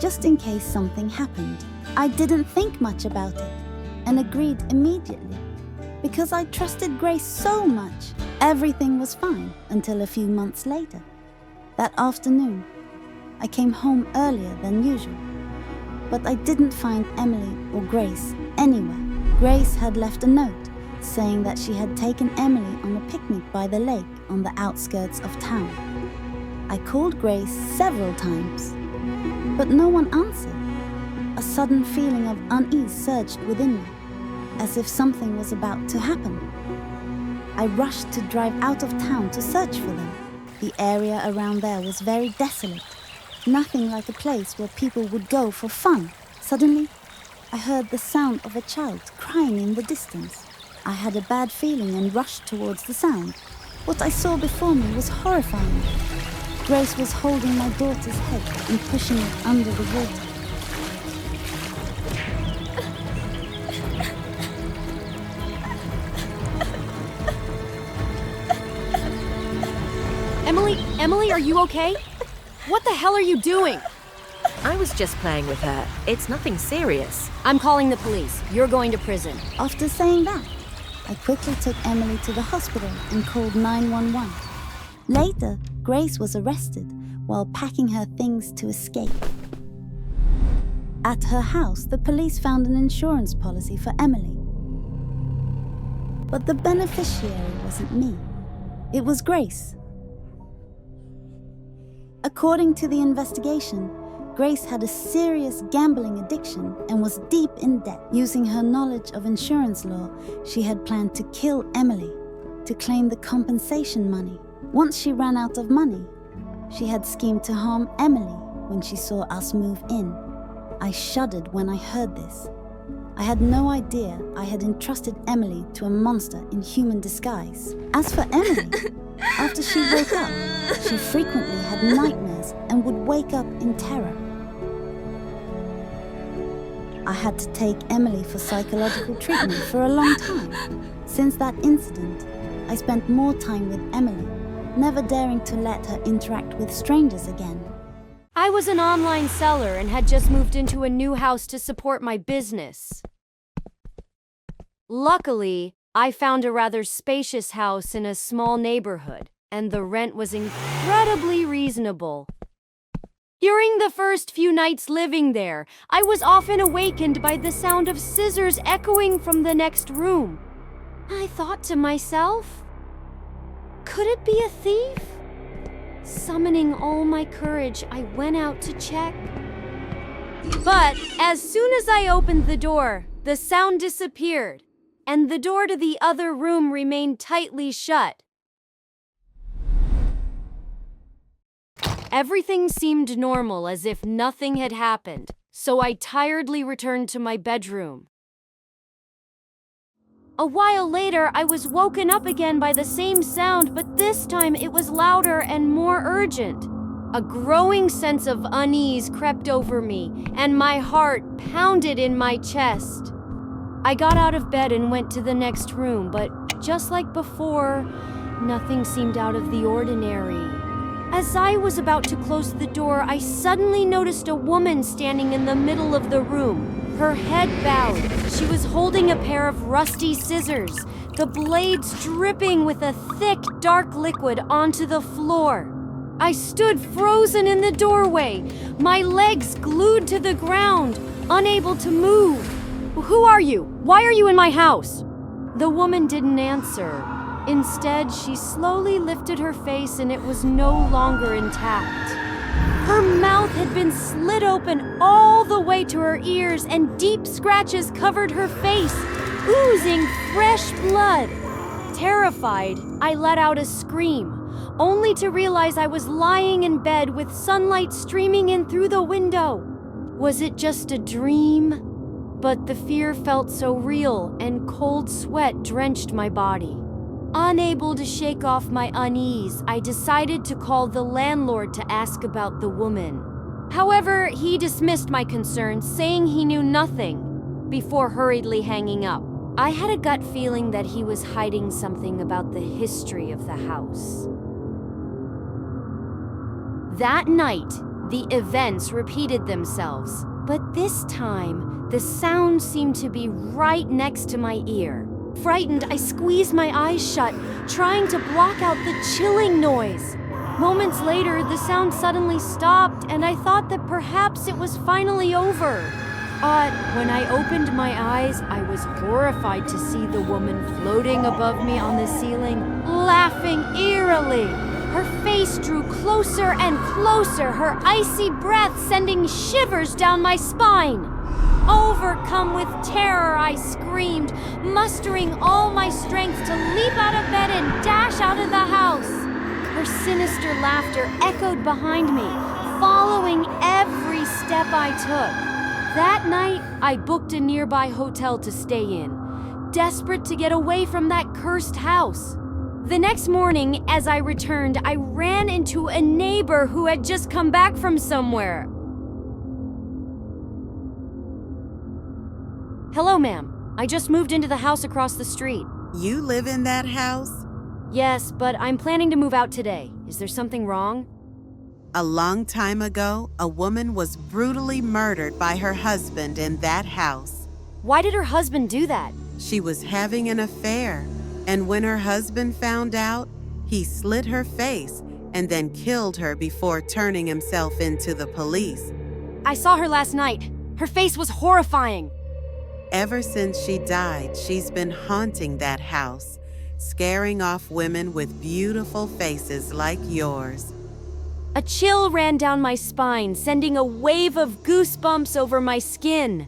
Speaker 8: just in case something happened. I didn't think much about it and agreed immediately. Because I trusted Grace so much, everything was fine until a few months later. That afternoon, I came home earlier than usual, but I didn't find Emily or Grace anywhere. Grace had left a note saying that she had taken Emily on a picnic by the lake on the outskirts of town. I called Grace several times, but no one answered. A sudden feeling of unease surged within me, as if something was about to happen. I rushed to drive out of town to search for them. The area around there was very desolate. Nothing like a place where people would go for fun. Suddenly, I heard the sound of a child crying in the distance. I had a bad feeling and rushed towards the sound. What I saw before me was horrifying. Grace was holding my daughter's head and pushing it under the water.
Speaker 3: Emily, are you okay? What the hell are you doing?
Speaker 15: I was just playing with her. It's nothing serious.
Speaker 3: I'm calling the police. You're going to prison.
Speaker 8: After saying that, I quickly took Emily to the hospital and called 911. Later, Grace was arrested while packing her things to escape. At her house, the police found an insurance policy for Emily. But the beneficiary wasn't me. It was Grace. According to the investigation, Grace had a serious gambling addiction and was deep in debt. Using her knowledge of insurance law, she had planned to kill Emily to claim the compensation money. Once she ran out of money, she had schemed to harm Emily when she saw us move in. I shuddered when I heard this. I had no idea I had entrusted Emily to a monster in human disguise. As for Emily, after she woke up, she frequently had nightmares and would wake up in terror. I had to take Emily for psychological treatment for a long time. Since that incident, I spent more time with Emily, never daring to let her interact with strangers again.
Speaker 3: I was an online seller and had just moved into a new house to support my business. Luckily, I found a rather spacious house in a small neighborhood, and the rent was incredibly reasonable. During the first few nights living there, I was often awakened by the sound of scissors echoing from the next room. I thought to myself, could it be a thief? Summoning all my courage, I went out to check. But as soon as I opened the door, the sound disappeared, and the door to the other room remained tightly shut. Everything seemed normal, as if nothing had happened, so I tiredly returned to my bedroom. A while later, I was woken up again by the same sound, but this time it was louder and more urgent. A growing sense of unease crept over me, and my heart pounded in my chest. I got out of bed and went to the next room, but just like before, nothing seemed out of the ordinary. As I was about to close the door, I suddenly noticed a woman standing in the middle of the room. Her head bowed. She was holding a pair of rusty scissors, the blades dripping with a thick, dark liquid onto the floor. I stood frozen in the doorway, my legs glued to the ground, unable to move. Who are you? Why are you in my house? The woman didn't answer. Instead, she slowly lifted her face and it was no longer intact. Her mouth had been slit open all the way to her ears and deep scratches covered her face, oozing fresh blood. Terrified, I let out a scream, only to realize I was lying in bed with sunlight streaming in through the window. Was it just a dream? But the fear felt so real and cold sweat drenched my body. Unable to shake off my unease, I decided to call the landlord to ask about the woman. However, he dismissed my concerns, saying he knew nothing, before hurriedly hanging up. I had a gut feeling that he was hiding something about the history of the house. That night, the events repeated themselves, but this time, the sound seemed to be right next to my ear. Frightened, I squeezed my eyes shut, trying to block out the chilling noise. Moments later, the sound suddenly stopped, and I thought that perhaps it was finally over. But when I opened my eyes, I was horrified to see the woman floating above me on the ceiling, laughing eerily. Her face drew closer and closer, her icy breath sending shivers down my spine. Overcome with terror, I screamed, mustering all my strength to leap out of bed and dash out of the house. Her sinister laughter echoed behind me, following every step I took. That night, I booked a nearby hotel to stay in, desperate to get away from that cursed house. The next morning, as I returned, I ran into a neighbor who had just come back from somewhere. Hello, ma'am. I just moved into the house across the street.
Speaker 7: You live in that house?
Speaker 3: Yes, but I'm planning to move out today. Is there something wrong?
Speaker 7: A long time ago, a woman was brutally murdered by her husband in that house.
Speaker 3: Why did her husband do that?
Speaker 7: She was having an affair, and when her husband found out, he slit her face and then killed her before turning himself into the police.
Speaker 3: I saw her last night. Her face was horrifying.
Speaker 7: Ever since she died, she's been haunting that house, scaring off women with beautiful faces like yours.
Speaker 3: A chill ran down my spine, sending a wave of goosebumps over my skin.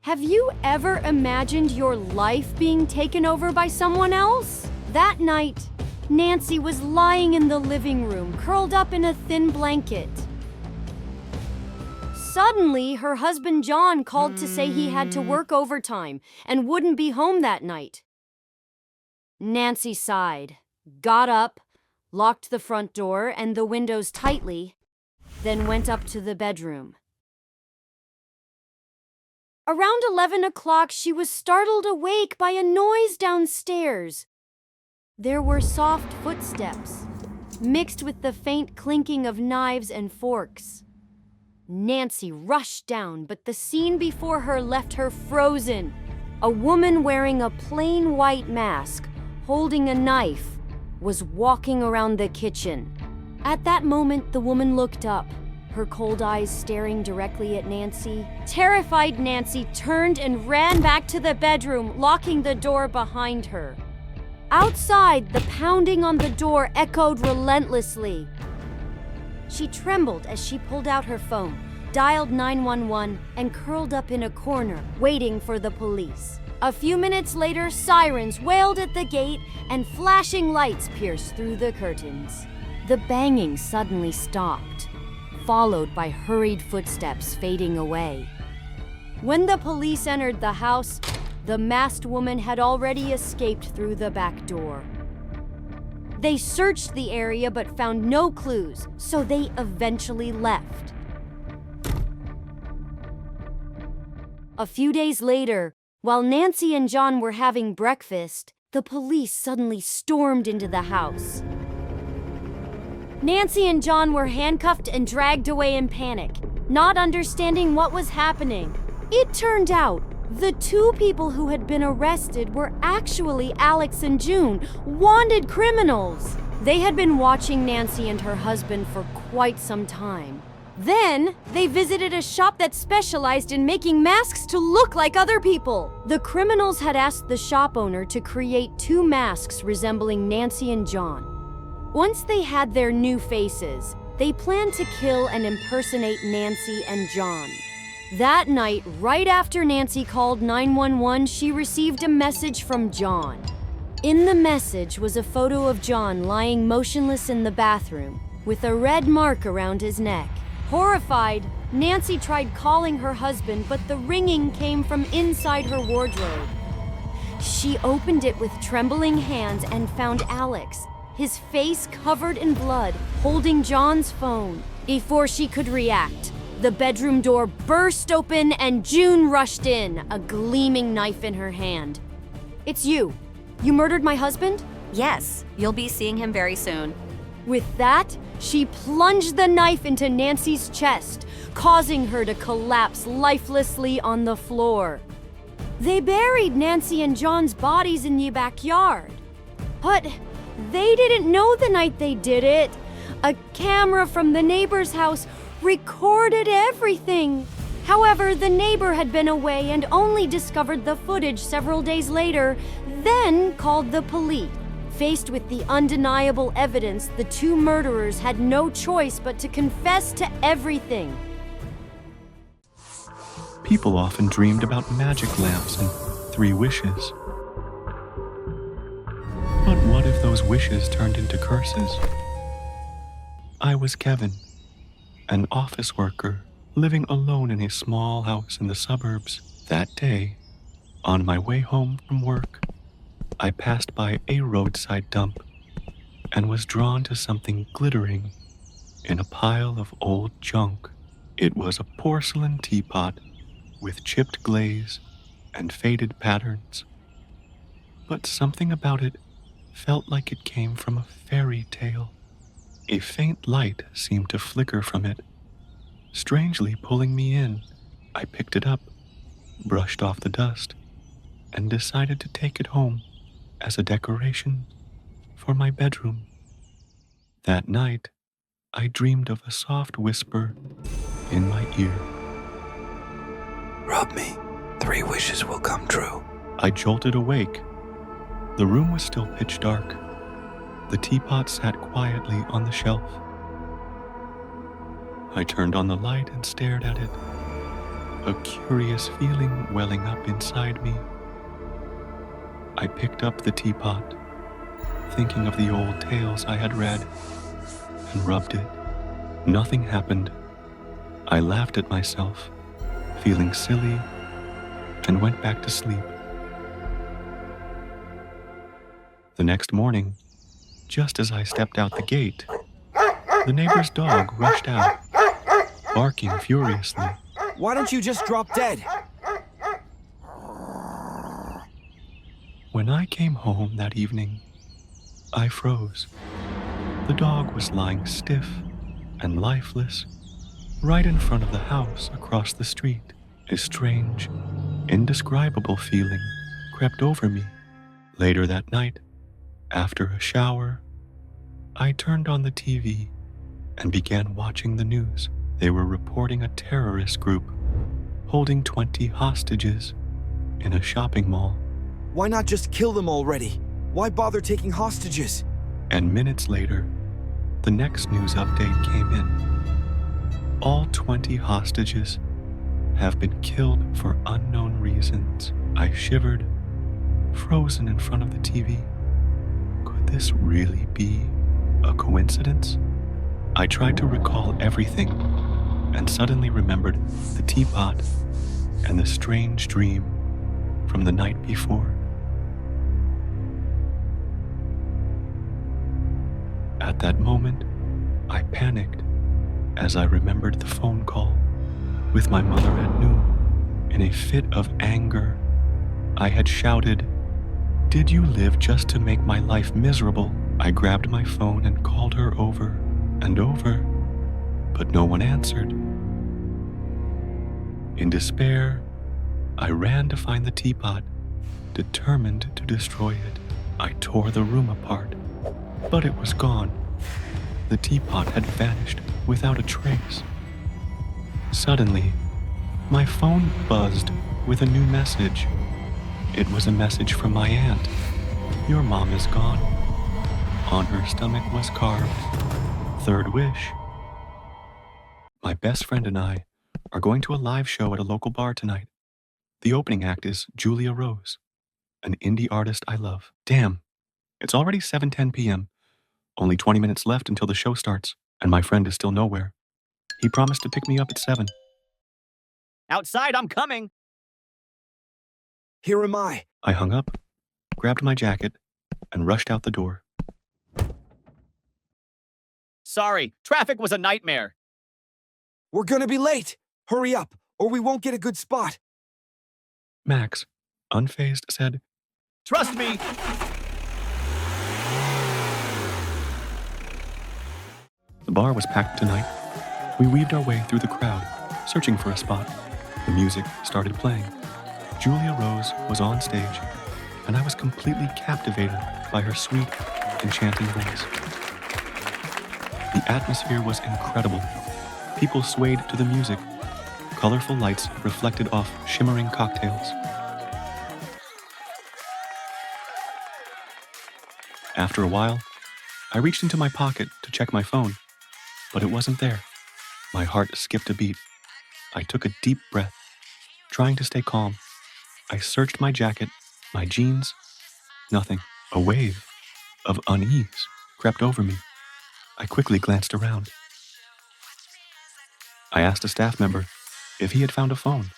Speaker 3: Have you ever imagined your life being taken over by someone else? That night, Nancy was lying in the living room, curled up in a thin blanket. Suddenly, her husband John called to say he had to work overtime and wouldn't be home that night. Nancy sighed, got up, locked the front door and the windows tightly, then went up to the bedroom. Around 11 o'clock, she was startled awake by a noise downstairs. There were soft footsteps, mixed with the faint clinking of knives and forks. Nancy rushed down, but the scene before her left her frozen. A woman wearing a plain white mask, holding a knife, was walking around the kitchen. At that moment, the woman looked up, her cold eyes staring directly at Nancy. Terrified Nancy turned and ran back to the bedroom, locking the door behind her. Outside, the pounding on the door echoed relentlessly. She trembled as she pulled out her phone, dialed 911, and curled up in a corner, waiting for the police. A few minutes later, sirens wailed at the gate and flashing lights pierced through the curtains. The banging suddenly stopped, followed by hurried footsteps fading away. When the police entered the house, the masked woman had already escaped through the back door. They searched the area but found no clues, so they eventually left. A few days later, while Nancy and John were having breakfast, the police suddenly stormed into the house. Nancy and John were handcuffed and dragged away in panic, not understanding what was happening. It turned out the two people who had been arrested were actually Alex and June, wanted criminals. They had been watching Nancy and her husband for quite some time. Then, they visited a shop that specialized in making masks to look like other people. The criminals had asked the shop owner to create 2 masks resembling Nancy and John. Once they had their new faces, they planned to kill and impersonate Nancy and John. That night, right after Nancy called 911, she received a message from John. In the message was a photo of John lying motionless in the bathroom, with a red mark around his neck. Horrified, Nancy tried calling her husband, but the ringing came from inside her wardrobe. She opened it with trembling hands and found Alex, his face covered in blood, holding John's phone. Before she could react, the bedroom door burst open and June rushed in, a gleaming knife in her hand. "It's you. You murdered my husband?"
Speaker 15: Yes, you'll be seeing him very soon.
Speaker 3: With that, she plunged the knife into Nancy's chest, causing her to collapse lifelessly on the floor. They buried Nancy and John's bodies in the backyard. But they didn't know the night they did it. A camera from the neighbor's house recorded everything. However, the neighbor had been away and only discovered the footage several days later, then called the police. Faced with the undeniable evidence, the two murderers had no choice but to confess to everything.
Speaker 1: People often dreamed about magic lamps and 3 wishes. But what if those wishes turned into curses? I was Kevin, an office worker living alone in a small house in the suburbs. That day, on my way home from work, I passed by a roadside dump and was drawn to something glittering in a pile of old junk. It was a porcelain teapot with chipped glaze and faded patterns. But something about it felt like it came from a fairy tale. A faint light seemed to flicker from it, strangely pulling me in. I picked it up, brushed off the dust, and decided to take it home as a decoration for my bedroom. That night, I dreamed of a soft whisper in my ear.
Speaker 19: Rub me. 3 wishes will come true.
Speaker 1: I jolted awake. The room was still pitch dark. The teapot sat quietly on the shelf. I turned on the light and stared at it, a curious feeling welling up inside me. I picked up the teapot, thinking of the old tales I had read, and rubbed it. Nothing happened. I laughed at myself, feeling silly, and went back to sleep. The next morning, just as I stepped out the gate, the neighbor's dog rushed out, barking furiously.
Speaker 6: Why don't you just drop dead?
Speaker 1: When I came home that evening, I froze. The dog was lying stiff and lifeless right in front of the house across the street. A strange, indescribable feeling crept over me. Later that night, after a shower, I turned on the TV and began watching the news. They were reporting a terrorist group holding 20 hostages in a shopping mall.
Speaker 6: Why not just kill them already? Why bother taking hostages?
Speaker 1: And minutes later, the next news update came in. All 20 hostages have been killed for unknown reasons. I shivered, frozen in front of the TV. Could this really be a coincidence? I tried to recall everything and suddenly remembered the teapot and the strange dream from the night before. At that moment, I panicked as I remembered the phone call with my mother at noon. In a fit of anger, I had shouted, "Did you live just to make my life miserable?" I grabbed my phone and called her over and over, but no one answered. In despair, I ran to find the teapot, determined to destroy it. I tore the room apart, but it was gone. The teapot had vanished without a trace. Suddenly, my phone buzzed with a new message. It was a message from my aunt. "Your mom is gone." On her stomach was carved, "Third wish." My best friend and I are going to a live show at a local bar tonight. The opening act is Julia Rose, an indie artist I love. Damn, it's already 7:10 p.m. Only 20 minutes left until the show starts, and my friend is still nowhere. He promised to pick me up at 7.
Speaker 14: Outside, I'm coming.
Speaker 6: Here am I.
Speaker 1: I hung up, grabbed my jacket, and rushed out the door.
Speaker 14: Sorry, traffic was a nightmare.
Speaker 6: We're gonna be late. Hurry up, or we won't get a good spot.
Speaker 1: Max, unfazed, said,
Speaker 14: "Trust me."
Speaker 1: The bar was packed tonight. We weaved our way through the crowd, searching for a spot. The music started playing. Julia Rose was on stage, and I was completely captivated by her sweet, enchanting voice. The atmosphere was incredible. People swayed to the music. Colorful lights reflected off shimmering cocktails. After a while, I reached into my pocket to check my phone, but it wasn't there. My heart skipped a beat. I took a deep breath Trying to stay calm, I searched my jacket, my jeans. Nothing. A wave of unease crept over me. I quickly glanced around. I asked a staff member if he had found a phone.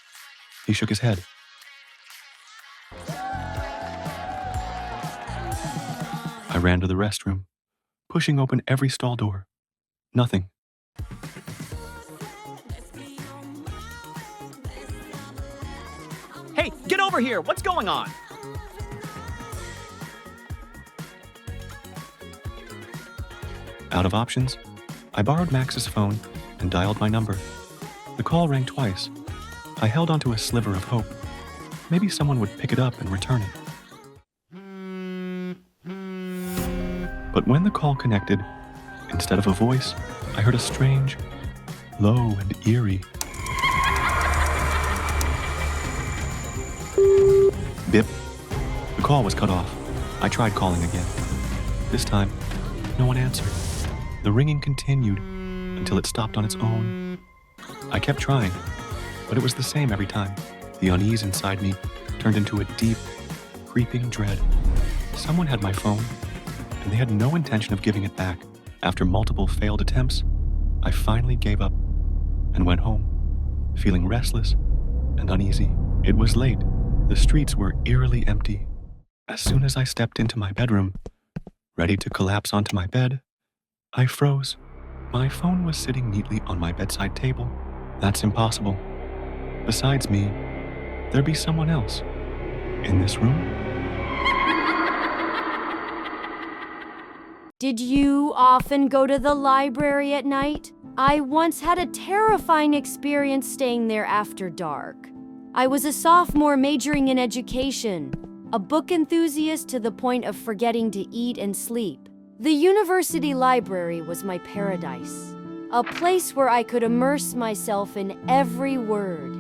Speaker 1: He shook his head. I ran to the restroom, pushing open every stall door. Nothing.
Speaker 14: Hey, get over here! What's going on?
Speaker 1: Out of options, I borrowed Max's phone and dialed my number. The call rang twice. I held onto a sliver of hope. Maybe someone would pick it up and return it. But when the call connected, instead of a voice, I heard a strange, low and eerie bip. The call was cut off. I tried calling again. This time, no one answered. The ringing continued until it stopped on its own. I kept trying, but it was the same every time. The unease inside me turned into a deep, creeping dread. Someone had my phone, and they had no intention of giving it back. After multiple failed attempts, I finally gave up and went home, feeling restless and uneasy. It was late. The streets were eerily empty. As soon as I stepped into my bedroom, ready to collapse onto my bed, I froze. My phone was sitting neatly on my bedside table. That's impossible. Besides me, there'd be someone else in this room.
Speaker 3: Did you often go to the library at night? I once had a terrifying experience staying there after dark. I was a sophomore majoring in education, a book enthusiast to the point of forgetting to eat and sleep. The university library was my paradise, a place where I could immerse myself in every word.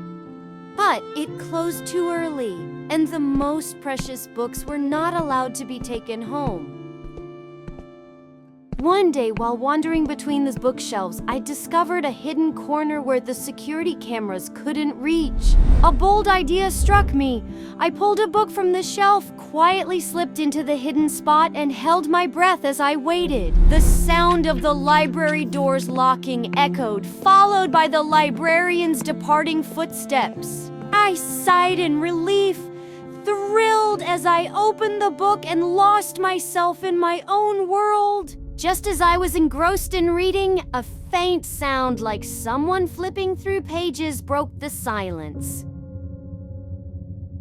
Speaker 3: But it closed too early, and the most precious books were not allowed to be taken home. One day, while wandering between the bookshelves, I discovered a hidden corner where the security cameras couldn't reach. A bold idea struck me. I pulled a book from the shelf, quietly slipped into the hidden spot, and held my breath as I waited. The sound of the library doors locking echoed, followed by the librarian's departing footsteps. I sighed in relief, thrilled as I opened the book and lost myself in my own world. Just as I was engrossed in reading, a faint sound like someone flipping through pages broke the silence.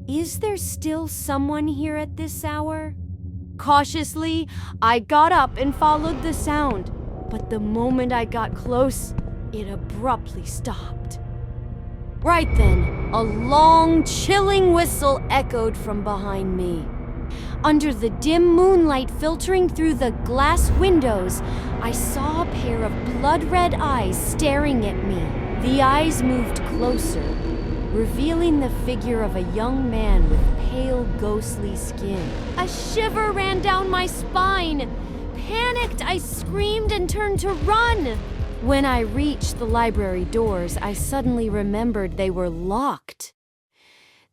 Speaker 3: Is there still someone here at this hour? Cautiously, I got up and followed the sound, but the moment I got close, it abruptly stopped. Right then, a long, chilling whistle echoed from behind me. Under the dim moonlight filtering through the glass windows, I saw a pair of blood-red eyes staring at me. The eyes moved closer, revealing the figure of a young man with pale, ghostly skin. A shiver ran down my spine. Panicked, I screamed and turned to run. When I reached the library doors, I suddenly remembered they were locked.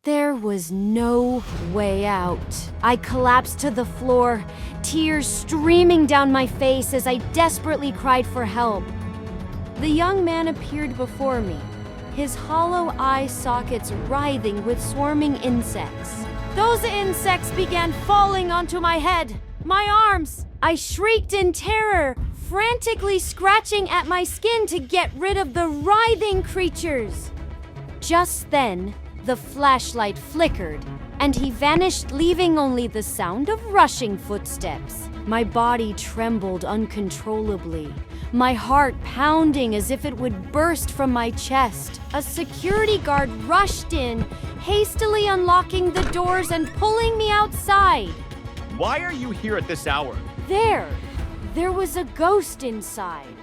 Speaker 3: There was no way out. I collapsed to the floor, tears streaming down my face as I desperately cried for help. The young man appeared before me, his hollow eye sockets writhing with swarming insects. Those insects began falling onto my head, my arms. I shrieked in terror, frantically scratching at my skin to get rid of the writhing creatures. Just then, the flashlight flickered, and he vanished, leaving only the sound of rushing footsteps. My body trembled uncontrollably, my heart pounding as if it would burst from my chest. A security guard rushed in, hastily unlocking the doors and pulling me outside.
Speaker 14: Why are you here at this hour?
Speaker 3: There was a ghost inside.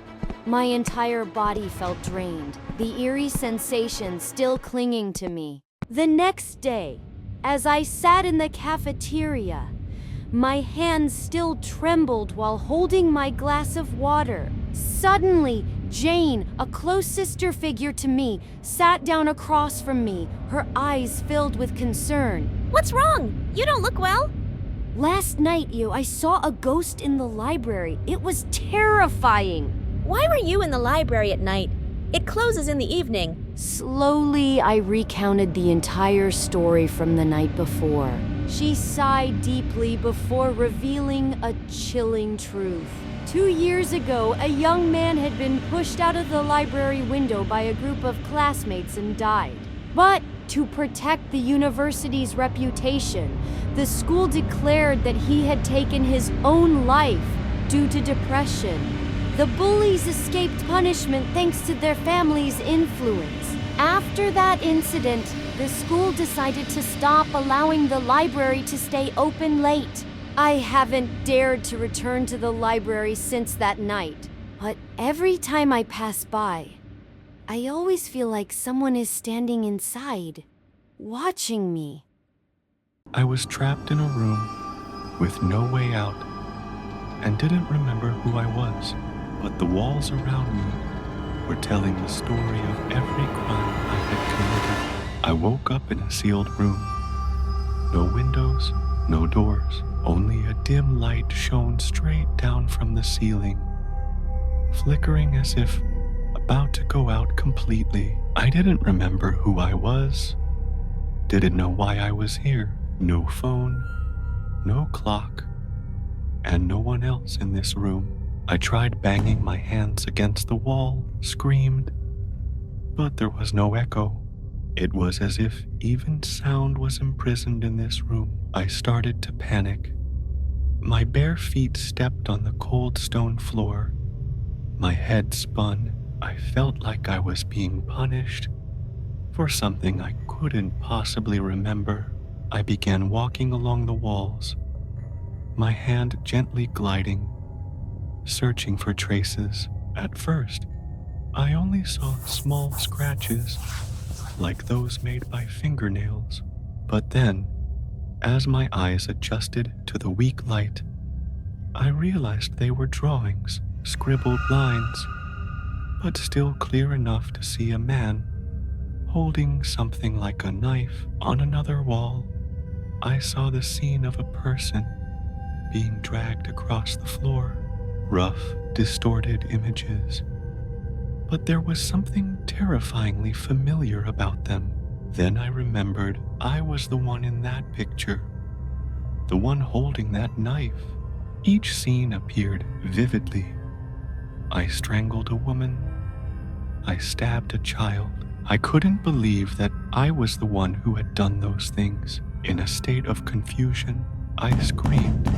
Speaker 3: My entire body felt drained, the eerie sensation still clinging to me. The next day, as I sat in the cafeteria, my hands still trembled while holding my glass of water. Suddenly, Jane, a close sister figure to me, sat down across from me, her eyes filled with concern.
Speaker 15: What's wrong? You don't look well.
Speaker 3: Last night, I saw a ghost in the library. It was terrifying.
Speaker 15: Why were you in the library at night? It closes in the evening.
Speaker 3: Slowly, I recounted the entire story from the night before. She sighed deeply before revealing a chilling truth. 2 years ago, a young man had been pushed out of the library window by a group of classmates and died. But to protect the university's reputation, the school declared that he had taken his own life due to depression. The bullies escaped punishment thanks to their family's influence. After that incident, the school decided to stop allowing the library to stay open late. I haven't dared to return to the library since that night, but every time I pass by, I always feel like someone is standing inside, watching me.
Speaker 1: I was trapped in a room with no way out and didn't remember who I was, but the walls around me were telling the story of every crime I had committed. I woke up in a sealed room. No windows, no doors, only a dim light shone straight down from the ceiling, flickering as if about to go out completely. I didn't remember who I was, didn't know why I was here. No phone, no clock, and no one else in this room. I tried banging my hands against the wall, screamed, but there was no echo. It was as if even sound was imprisoned in this room. I started to panic. My bare feet stepped on the cold stone floor. My head spun. I felt like I was being punished for something I couldn't possibly remember. I began walking along the walls, my hand gently gliding, searching for traces. At first, I only saw small scratches, like those made by fingernails. But then, as my eyes adjusted to the weak light, I realized they were drawings, scribbled lines, but still clear enough to see a man holding something like a knife. On another wall, I saw the scene of a person being dragged across the floor. Rough, distorted images. But there was something terrifyingly familiar about them. Then I remembered I was the one in that picture, the one holding that knife. Each scene appeared vividly. I strangled a woman. I stabbed a child. I couldn't believe that I was the one who had done those things. In a state of confusion, I screamed,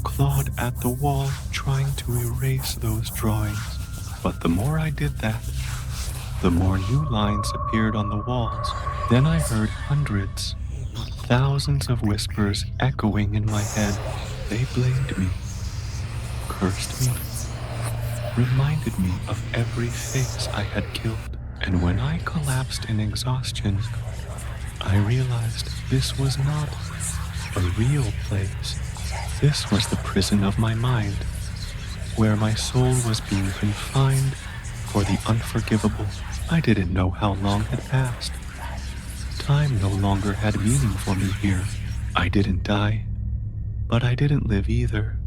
Speaker 1: clawed at the wall, trying to erase those drawings. But the more I did that, the more new lines appeared on the walls. Then I heard hundreds, thousands of whispers echoing in my head. They blamed me, cursed me, reminded me of every face I had killed. And when I collapsed in exhaustion, I realized this was not a real place. This was the prison of my mind, where my soul was being confined for the unforgivable. I didn't know how long had passed. Time no longer had meaning for me here. I didn't die, but I didn't live either.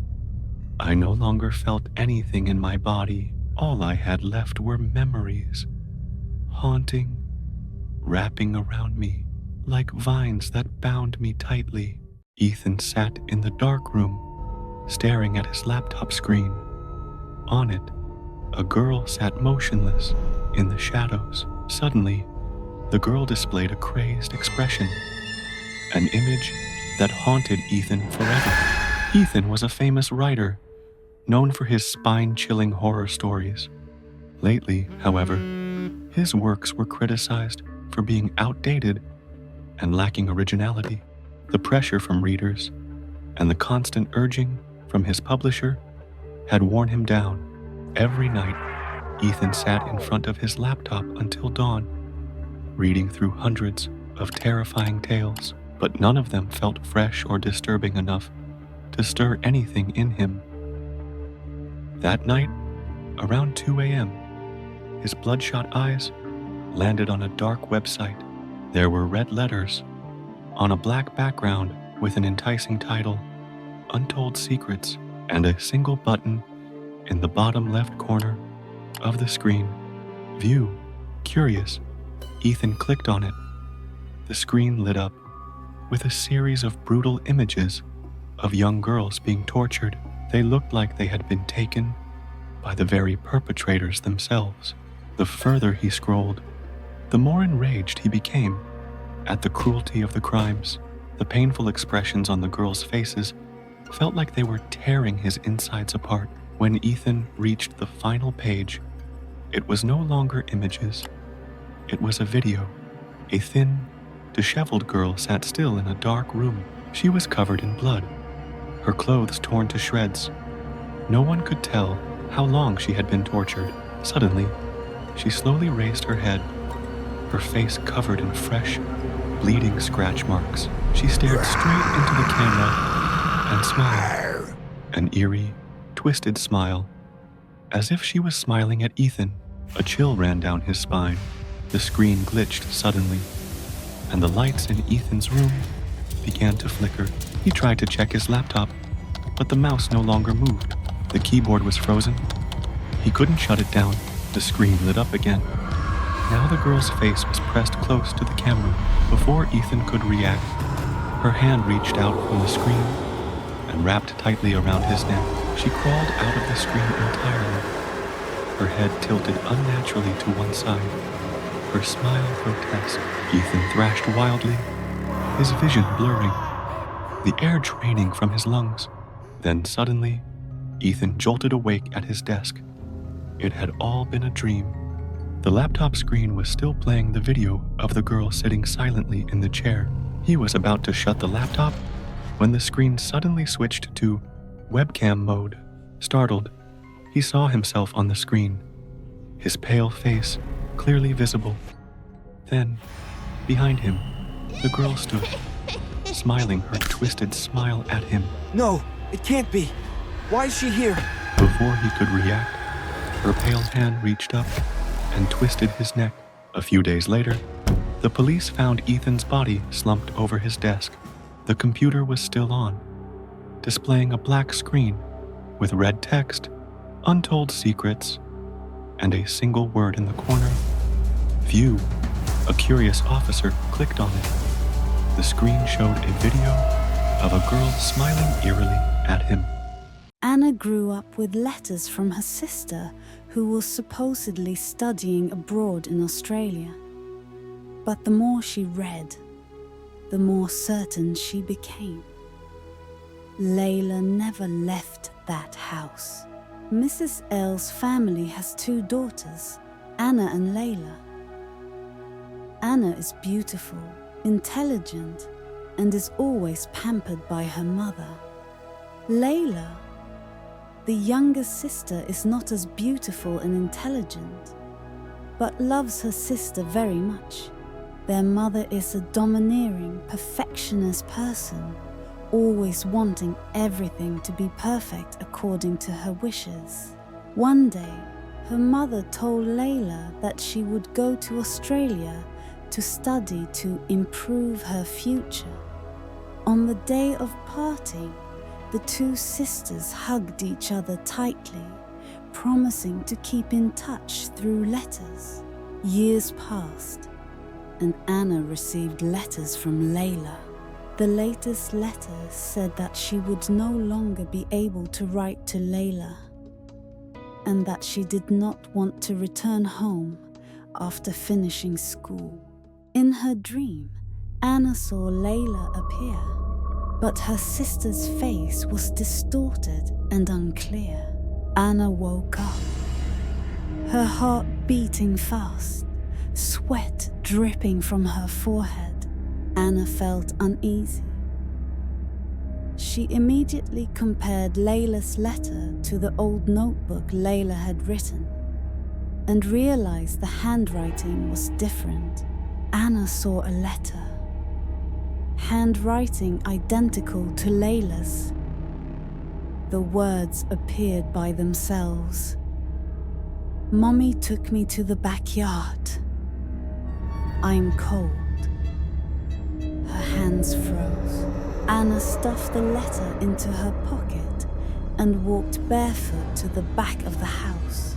Speaker 1: I no longer felt anything in my body. All I had left were memories, haunting, wrapping around me like vines that bound me tightly. Ethan sat in the dark room, staring at his laptop screen. On it, a girl sat motionless in the shadows. Suddenly, the girl displayed a crazed expression, an image that haunted Ethan forever. Ethan was a famous writer, known for his spine-chilling horror stories. Lately, however, his works were criticized for being outdated and lacking originality. The pressure from readers and the constant urging from his publisher had worn him down. Every night, Ethan sat in front of his laptop until dawn, reading through hundreds of terrifying tales, but none of them felt fresh or disturbing enough to stir anything in him. That night, around 2 a.m., his bloodshot eyes landed on a dark website. There were red letters on a black background with an enticing title, Untold Secrets, and a single button in the bottom left corner of the screen. View. Curious, Ethan clicked on it. The screen lit up with a series of brutal images of young girls being tortured. They looked like they had been taken by the very perpetrators themselves. The further he scrolled, the more enraged he became at the cruelty of the crimes. The painful expressions on the girls' faces felt like they were tearing his insides apart. When Ethan reached the final page, it was no longer images. It was a video. A thin, disheveled girl sat still in a dark room. She was covered in blood, her clothes torn to shreds. No one could tell how long she had been tortured. Suddenly, she slowly raised her head, her face covered in fresh, bleeding scratch marks. She stared straight into the camera and smiled. An eerie, twisted smile, as if she was smiling at Ethan. A chill ran down his spine. The screen glitched suddenly, and the lights in Ethan's room began to flicker. He tried to check his laptop, but the mouse no longer moved. The keyboard was frozen. He couldn't shut it down. The screen lit up again. Now the girl's face was pressed close to the camera. Before Ethan could react, her hand reached out from the screen and wrapped tightly around his neck. She crawled out of the screen entirely, her head tilted unnaturally to one side, her smile grotesque. Ethan thrashed wildly, his vision blurring, the air draining from his lungs. Then suddenly, Ethan jolted awake at his desk. It had all been a dream. The laptop screen was still playing the video of the girl sitting silently in the chair. He was about to shut the laptop when the screen suddenly switched to webcam mode. Startled, he saw himself on the screen, his pale face clearly visible. Then, behind him, the girl stood, smiling her twisted smile at him.
Speaker 6: No, it can't be. Why is she here?
Speaker 1: Before he could react, her pale hand reached up and twisted his neck. A few days later, the police found Ethan's body slumped over his desk. The computer was still on, displaying a black screen with red text, Untold Secrets, and a single word in the corner, View. A curious officer clicked on it. The screen showed a video of a girl smiling eerily at him.
Speaker 8: Anna grew up with letters from her sister, who was supposedly studying abroad in Australia. But the more she read, the more certain she became. Layla never left that house. Mrs. L's family has 2 daughters, Anna and Layla. Anna is beautiful, intelligent, and is always pampered by her mother. Layla, the younger sister, is not as beautiful and intelligent, but loves her sister very much. Their mother is a domineering, perfectionist person, always wanting everything to be perfect according to her wishes. One day, her mother told Layla that she would go to Australia to study to improve her future. On the day of parting, the 2 sisters hugged each other tightly, promising to keep in touch through letters. Years passed, and Anna received letters from Layla. The latest letter said that she would no longer be able to write to Layla, and that she did not want to return home after finishing school. In her dream, Anna saw Layla appear, but her sister's face was distorted and unclear. Anna woke up, her heart beating fast, sweat dripping from her forehead. Anna felt uneasy. She immediately compared Layla's letter to the old notebook Layla had written, and realized the handwriting was different. Anna saw a letter, handwriting identical to Layla's. The words appeared by themselves. Mommy took me to the backyard. I'm cold. Her hands froze. Anna stuffed the letter into her pocket and walked barefoot to the back of the house.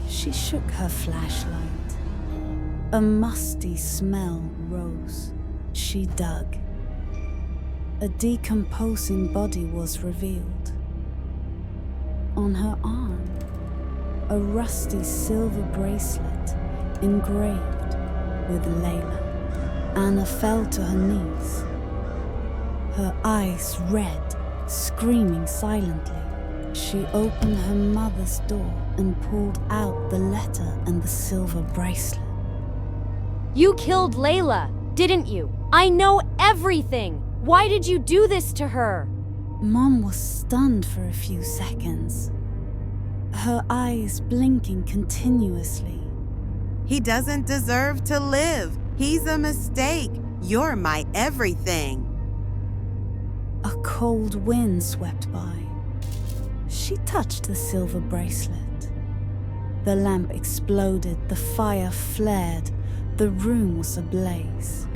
Speaker 8: She shook her flashlight. A musty smell rose. She dug. A decomposing body was revealed. On her arm, a rusty silver bracelet engraved with Layla. Anna fell to her knees, her eyes red, screaming silently. She opened her mother's door and pulled out the letter and the silver bracelet.
Speaker 3: You killed Layla, didn't you? I know everything! Why did you do this to her?
Speaker 8: Mom was stunned for a few seconds, her eyes blinking continuously.
Speaker 7: He doesn't deserve to live. He's a mistake. You're my everything.
Speaker 8: A cold wind swept by. She touched the silver bracelet. The lamp exploded, the fire flared, the room was ablaze.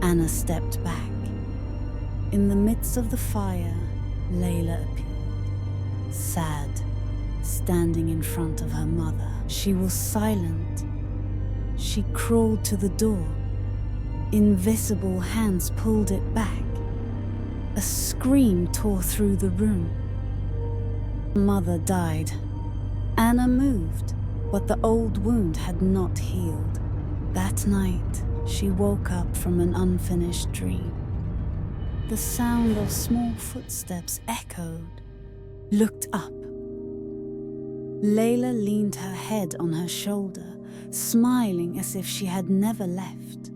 Speaker 8: Anna stepped back. In the midst of the fire, Layla appeared, sad, standing in front of her mother. She was silent. She crawled to the door. Invisible hands pulled it back. A scream tore through the room. Mother died. Anna moved, but the old wound had not healed. That night, she woke up from an unfinished dream. The sound of small footsteps echoed. Looked up. Layla leaned her head on her shoulder, smiling as if she had never left.